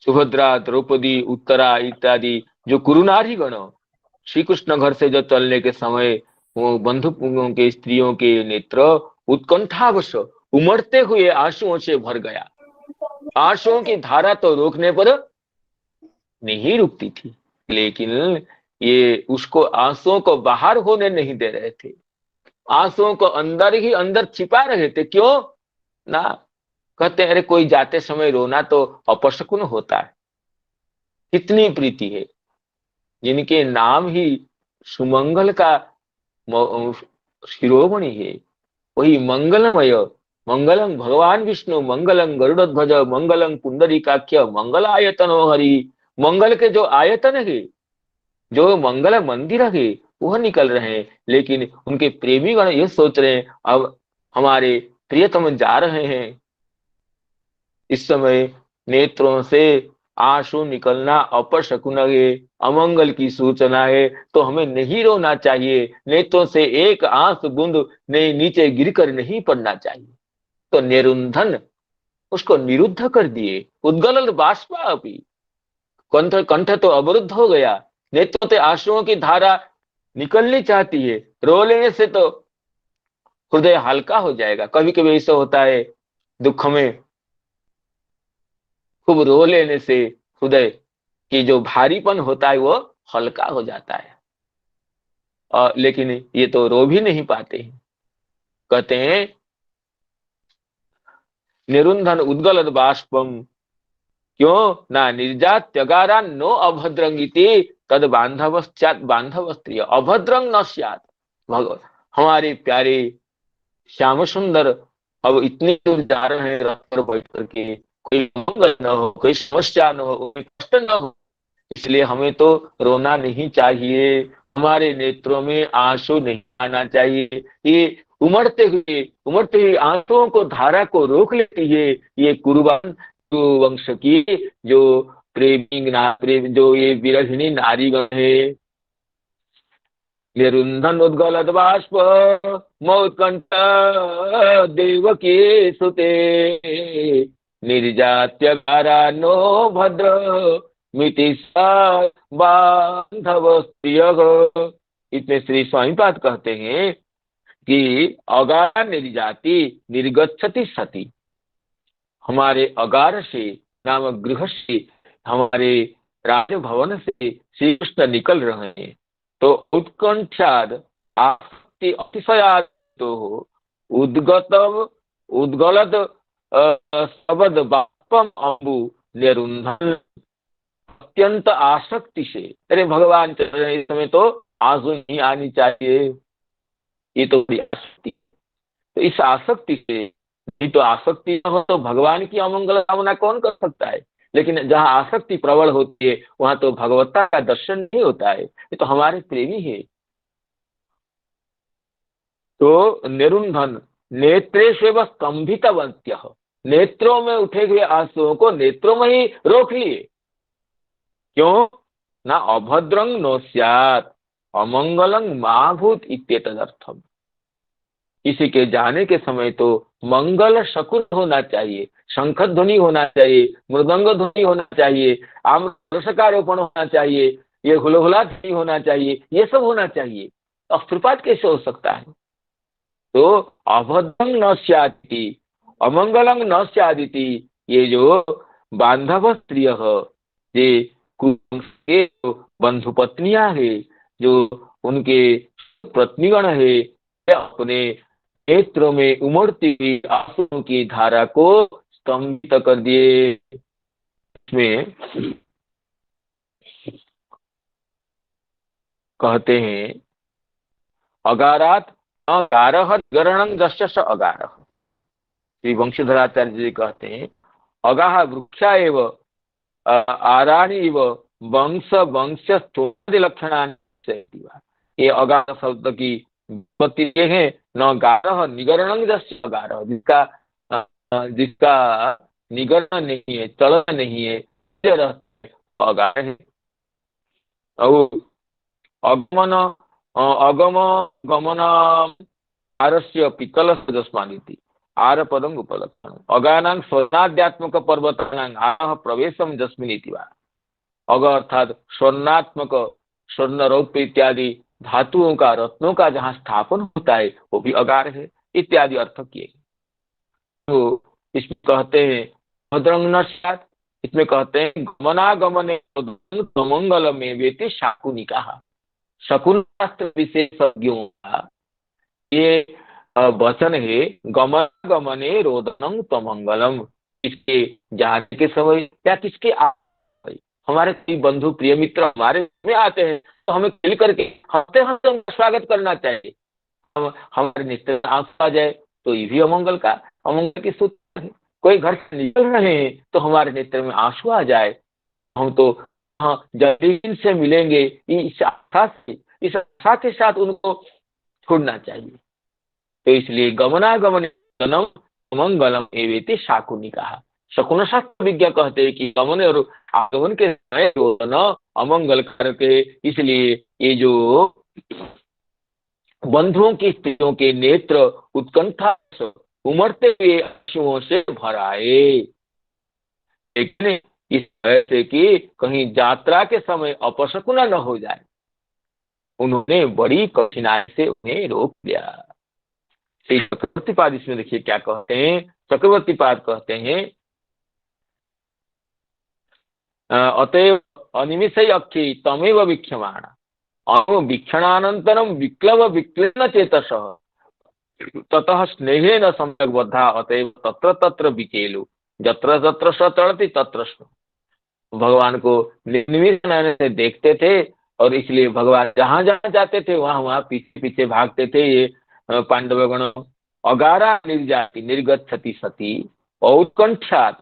सुभद्रा, द्रौपदी, उत्तरा इत्यादि जो कुरुनारी गण श्री कृष्ण घर से जो चलने के समय वो बंधुओं के, स्त्रियों के नेत्र उत्कंठावश उमड़ते हुए आंसुओं से भर गया। आंसुओं की धारा तो रोकने पर नहीं रुकती थी, लेकिन ये उसको आंसुओं को बाहर होने नहीं दे रहे थे, आंसुओं को अंदर ही अंदर छिपा रहे थे। क्यों ना, कहते हैं अरे कोई जाते समय रोना तो अपशकुन होता है। कितनी प्रीति है जिनके नाम ही सुमंगल का शिरोमणि है, वही मंगलमय, मंगलम भगवान विष्णु, मंगलम गरुड़ध्वज, मंगलम पुंडरीकाक्ष, मंगलायतनो हरि। मंगल के जो आयतन है, जो मंगल मंदिर है, वह निकल रहे हैं, लेकिन उनके प्रेमी गण ये सोच रहे हैं अब हमारे प्रियतम जा रहे हैं। इस समय नेत्रों से आंसू निकलना अपशकुन है, अमंगल की सूचना है, तो हमें नहीं रोना चाहिए। नेत्रों से एक आंसू बूंद ने नीचे गिरकर नहीं पड़ना चाहिए। तो निरुंधन उसको निरुद्ध कर दिए। उद्गल बाष्पापि, कंठ कंठ तो अवरुद्ध हो गया, नेत्रों से आंसुओं की धारा निकलनी चाहती है, रो लेने से तो हृदय हल्का हो जाएगा। कभी कभी ऐसा होता है, दुख में खूब रो लेने से हृदय की जो भारीपन होता है वो हल्का हो जाता है। लेकिन ये तो रो भी नहीं पाते हैं। कहते हैं निरुंधन उद्गलद बाष्पम, क्यों ना निर्जात्यगारा नो अभद्रंगिति तद बांधवश्चात बांधव स्त्रिय अभद्रंग न स्यात्। हमारे प्यारे श्याम सुंदर अब इतनी दूर जा रहे हैं रथ पर बैठ करके, कोई मंगल न हो, कोई समस्या न हो, कोई कष्ट न हो, इसलिए हमें तो रोना नहीं चाहिए, हमारे नेत्रों में आंसू नहीं आना चाहिए। ये उमड़ते हुए आंसुओं को, धारा को रोक लेती है ये कुरुबान वंश की जो जो ये विरहिणी नारीगण है। निरुंधन उद्गलद बाष्प मौत्कंठ देवकी सुते, निर्जात्य गारा नो भद्र मिति बांधव स्त्रियः। इसमें श्री स्वामीपाद कहते हैं कि अगार निर्जाति निर्गच्छति सती, हमारे अगार से नामक गृह से, हमारे राजभवन से श्री कृष्ण निकल रहे हैं, तो उत्कंठाद आसक्ति अतिशयाद तो उद्गलद शबद बाष्पम अम्बु निरुंधन, अत्यंत आसक्ति से, अरे भगवान चल रहे इस समय तो आंसू नहीं आनी चाहिए, ये तो बड़ी आसक्ति। तो इस आसक्ति से, नहीं तो आसक्ति न हो तो भगवान की अमंगल कामना कौन कर सकता है। लेकिन जहाँ आसक्ति प्रबल होती है वहां तो भगवत्ता का दर्शन नहीं होता है। ये तो हमारे प्रेमी है। तो निरुंधन नेत्रे से वह स्तंभितवंत्य, नेत्रों में उठे हुए आंसुओं को नेत्रों में ही रोक लिए। क्यों ना अभद्रंग नो स्यात् अमंगलंग मा भूत इत्येतदर्थम, किसी के जाने के समय तो मंगल शकुन होना चाहिए, शंख ध्वनि होना चाहिए, मृदंग ध्वनि होना चाहिए, आम्रसकारोपण होना चाहिए, ये हुलहुला ध्वनि होना चाहिए, ये सब होना चाहिए। अश्रुपात कैसे हो सकता है। तो अभद्रंग न स्यादिति अमंगलंग न स्यादिति, ये जो बांधव स्त्रिय, ये के बंधु पत्नियां है, जो उनके पत्नीगण है, अपने नेत्रों में उमड़ती हुई आंसुओं की धारा को स्तंभित कर दिए। इसमें कहते हैं अगारात अगारह गरणं दस्य अगारह, श्री वंशीधराचार्य जी कहते हैं अगाह वृक्षा एव आराणी इव वंश वंश स्तोत्रादि लक्षणानि। ये अगाह शब्द की उत्पत्ति ये है, न गारह निगरणं जस्य अगारह, जिसका निगरण नहीं है, चलन नहीं है, अगार है। और अगमन अगम गमन आरस्य पितल जस्मानिति आर पदं उपलक्षण अगानां स्वर्णाद्यात्मक पर्वतानां आह प्रवेशम जस्मिनिति वा। अग अर्थात स्वर्णात्मक, स्वर्ण रौप्य इत्यादि धातुओं का, रत्नों का जहाँ स्थापन होता है वो भी अगार है, इत्यादि अर्थ किए। तो इसमें कहते हैं भद्रंग न स्यात्, इसमें कहते हैं गमनागमने मंगल में वेति शाकुनिका। शकुन शास्त्र विशेषज्ञों का ये वचन है, गमनागमने रोदनं तमंगलम। किसके जाने के समय या किसके हमारे कोई बंधु प्रिय मित्र हमारे में आते हैं तो हमें खिल करके हंसते हंसते उनका स्वागत करना चाहिए। हमारे नेत्र में आंसू आ जाए तो ये भी अमंगल की सूत्र है। कोई घर से निकल रहे हैं तो हमारे नेत्र में आंसू आ जाए, हम तो हाँ जल्दी से मिलेंगे, इस आशा के साथ उनको छोड़ना चाहिए। तो इसलिए गमनागमन मंगलम एवेति शाकुनि कहा। शकुन शास्त्र विज्ञ कहते हैं कि गमन और आगमन के समय न अमंगल करके, इसलिए ये जो बंधुओं की स्त्रियों के नेत्र उत्कंठा उमड़ते हुए आंसुओं से भराए, लेकिन इस तरह से कि कहीं यात्रा के समय अपशकुन न हो जाए, उन्होंने बड़ी कठिनाई से उन्हें रोक दिया। चक्रवर्ती पाद इसमें देखिए क्या कहते हैं। चक्रवर्ती पाद कहते हैं अतएव अनिमिषय अक्षी तमेव वीक्षमाण वीक्षणानंतरम विक्लव विक्लन चेतसः ततः स्नेहेन सम्यक् बद्धा अतएव तत्र तत्र विकेलु जत्र तत्र स तड़ति तत्र स्म। भगवान को निमिष नयन से देखते थे और इसलिए भगवान जहां जहां जाते थे वहां वहां पीछे पीछे भागते थे। ये पांडवगण अगारा निर्जाति निर्गच्छति सती औत्कंठ्यात्।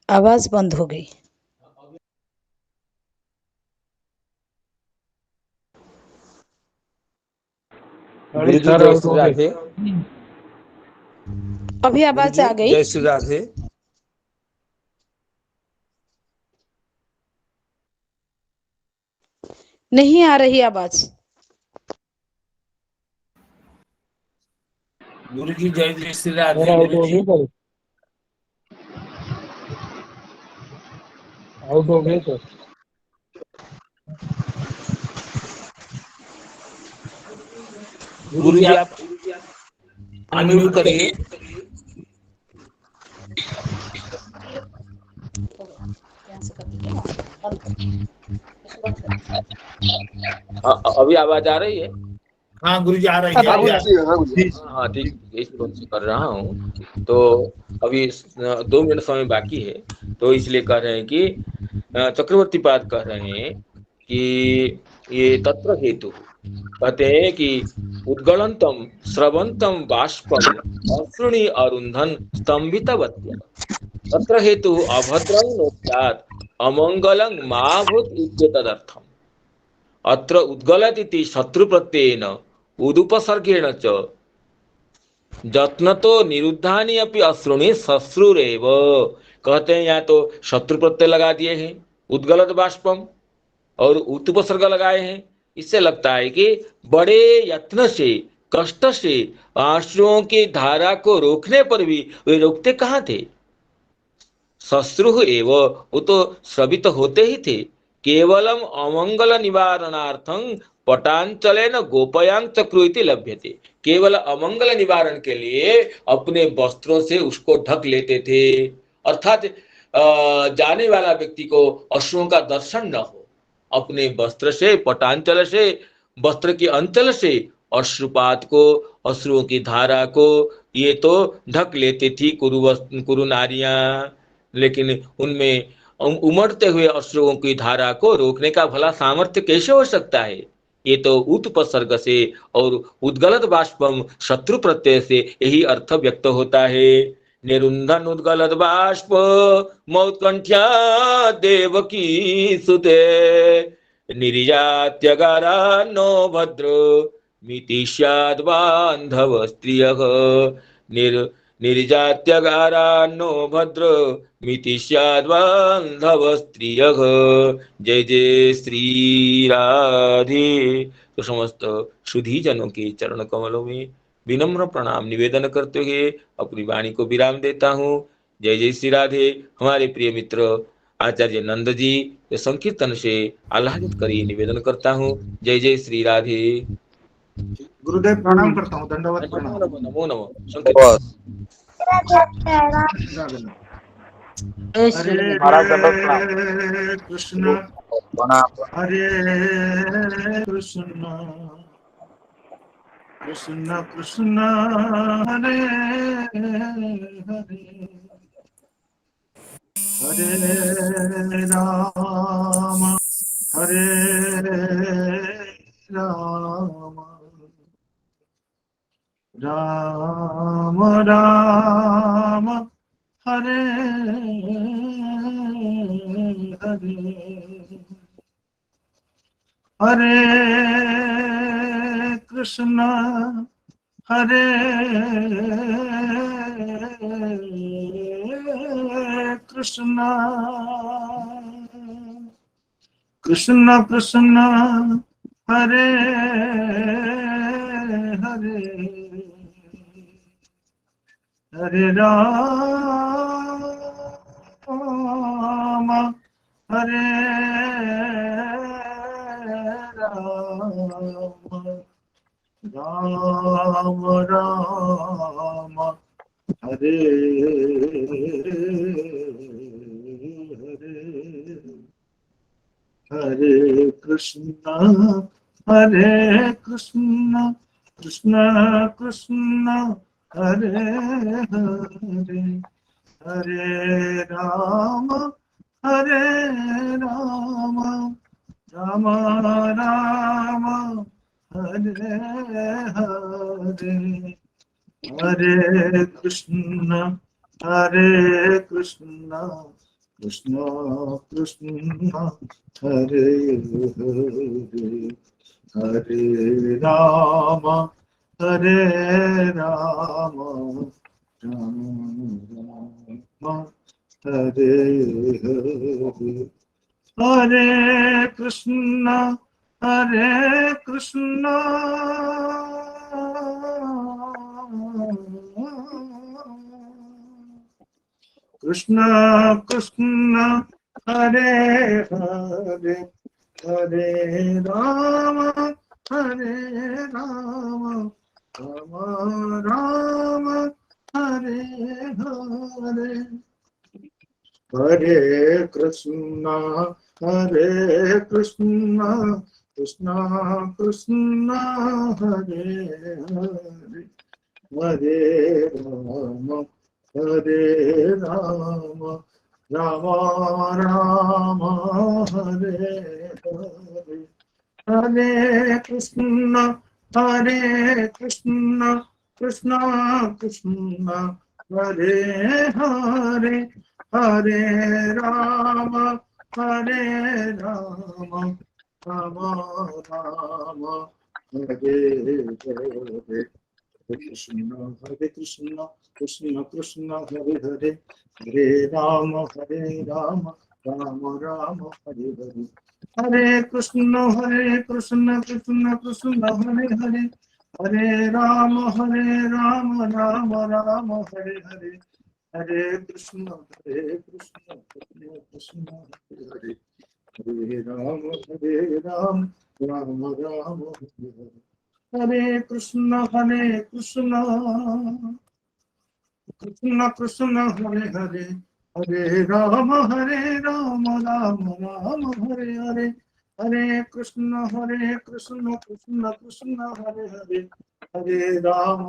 आवाज बंद हो गई। गुरु जी जय श्री राधे। अभी आवाज आ गई। जय श्री राधे। नहीं आ रही आवाज। गुरु जी जय श्री राधे। गुरु जी आउट हो गए तो गुरु जी आप अनम्यूट करिए। अभी आवाज आ रही है? हाँ गुरु जी आ रही है। हाँ ठीक, इस फोन से कर रहा हूँ। तो अभी 2 मिनट समय बाकी है, तो इसलिए कह रहे हैं कि चक्रवर्ती पाद कह रहे हैं कि ये तत्र हेतु कहते हैं कि उद्गलंतम स्रवंतम बाष्पम अश्रुणि अरुंधन स्तंभितवत्या तत्र हेतु अभद्रं नोत्यात् अमंगलं मा भूत् इत्येतदर्थम्। अत्र उद्गलत् इति शत्रु प्रत्ययेन उदुपसर्गेण च जत्नतो निरुद्धानि अपि अश्रुणि श्मश्रुरेव। कहते हैं यहाँ तो शत्रु प्रत्यय लगा दिए हैं, उद्गलत बाष्पम और उपसर्ग लगाए हैं। इससे लगता है कि बड़े यत्न से, कष्ट से आंसुओं की धारा को रोकने पर भी वे रोकते कहाँ थे। श्मश्रु एव, वो तो स्रवित होते ही थे, केवलम अमंगल निवारणार्थं पटांचलेन गोपयांग चक्रू इति लभ्यते। केवल अमंगल निवारण के लिए अपने वस्त्रों से उसको ढक लेते थे, अर्थात जाने वाला व्यक्ति को अश्रुओं का दर्शन न हो, अपने वस्त्र से, पटांचल से, वस्त्र के अंचल से अश्रुपात को, अश्रुओं की धारा को ये तो ढक लेती थी कुरु नारियां। लेकिन उनमें उमड़ते हुए अश्रुओं की धारा को रोकने का भला सामर्थ्य कैसे हो सकता है? ये तो उत्पसर्ग से और उद्गलत बाष्पम शत्रु प्रत्यय से यही अर्थ व्यक्त होता है। निरुंधन उद्गलत बाष्प मौत्कंठ्या देवकी सुते निर्यात्यगारा नो भद्र मिति स्याद् बान्धव स्त्रियः निर्जात्यगारा नो भद्र मिति स्याद् बान्धव स्त्रियः। जय जय श्री राधे। तो समस्त सुधी जनों के चरण कमलों में विनम्र प्रणाम निवेदन करते हुए अपनी वाणी को विराम देता हूँ। जय जय श्री राधे। हमारे प्रिय मित्र आचार्य नंद जी तो संकीर्तन से आह्लादित करिए निवेदन करता हूँ। जय जय श्री राधे। गुरुदेव प्रणाम करता हूँ, दंडवत प्रणाम। नमो नमो संकीर्तन। हरे कृष्ण हरे कृष्ण कृष्ण कृष्ण हरे हरे हरे राम हरे राम राम राम हरे हरे हरे कृष्ण हरे कृष्ण कृष्ण कृष्ण हरे हरे हरे राम हरे राम राम राम हरे हरे हरे कृष्ण कृष्ण कृष्ण हरे हरे हरे राम राम राम हरे हरे हरे कृष्ण कृष्ण कृष्ण हरे हरे हरे राम राम राम हरे हरे हरे कृष्ण कृष्ण कृष्ण हरे हरे हरे राम राम राम हरे हरे हरे कृष्ण कृष्ण कृष्ण हरे हरे हरे राम राम राम हरे हरे हरे कृष्ण कृष्ण कृष्ण हरे हरे हरे राम राम राम हरे हरे कृष्ण कृष्ण कृष्ण हरे हरे हरे राम राम राम हरे हरे हरे कृष्ण कृष्ण कृष्ण हरे हरे हरे राम राम राम हरे हरे हरे कृष्ण कृष्ण कृष्ण हरे हरे हरे हरे राम राम राम हरे कृष्ण कृष्ण कृष्ण हरे हरे हरे राम राम राम हरे हरे हरे कृष्ण कृष्ण कृष्ण हरे हरे हरे राम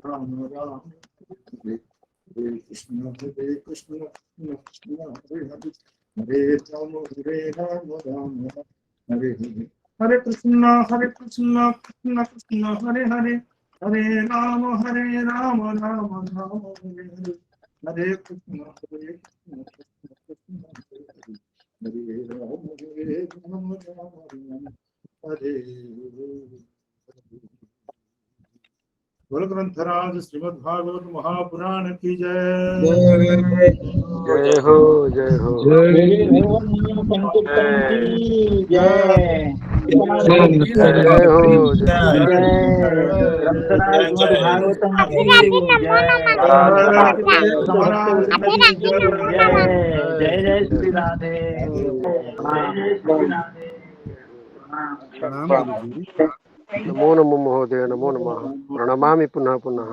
राम राम हरे हरे कृष्ण कृष्ण कृष्ण हरे हरे हरे राम राम हरे हरे हरे कृष्ण कृष्ण कृष्ण हरे हरे हरे राम राम राम हरे हरे हरे कृष्ण कृष्ण कृष्ण हरे हरे हरे राम राम हरे बोल ग्रंथराज श्रीमद् भागवत महापुराण की जय। जय हो जय हो संकीर्तन की जय। जय हो जय ग्रंथराज भागवतम की जय। भक्त की जय। जय जय श्री राधे। जय श्री राधे। प्रणाम गुरुजी। नमो नमो महोदय नमो नमः प्रणमामि पुनः पुनः।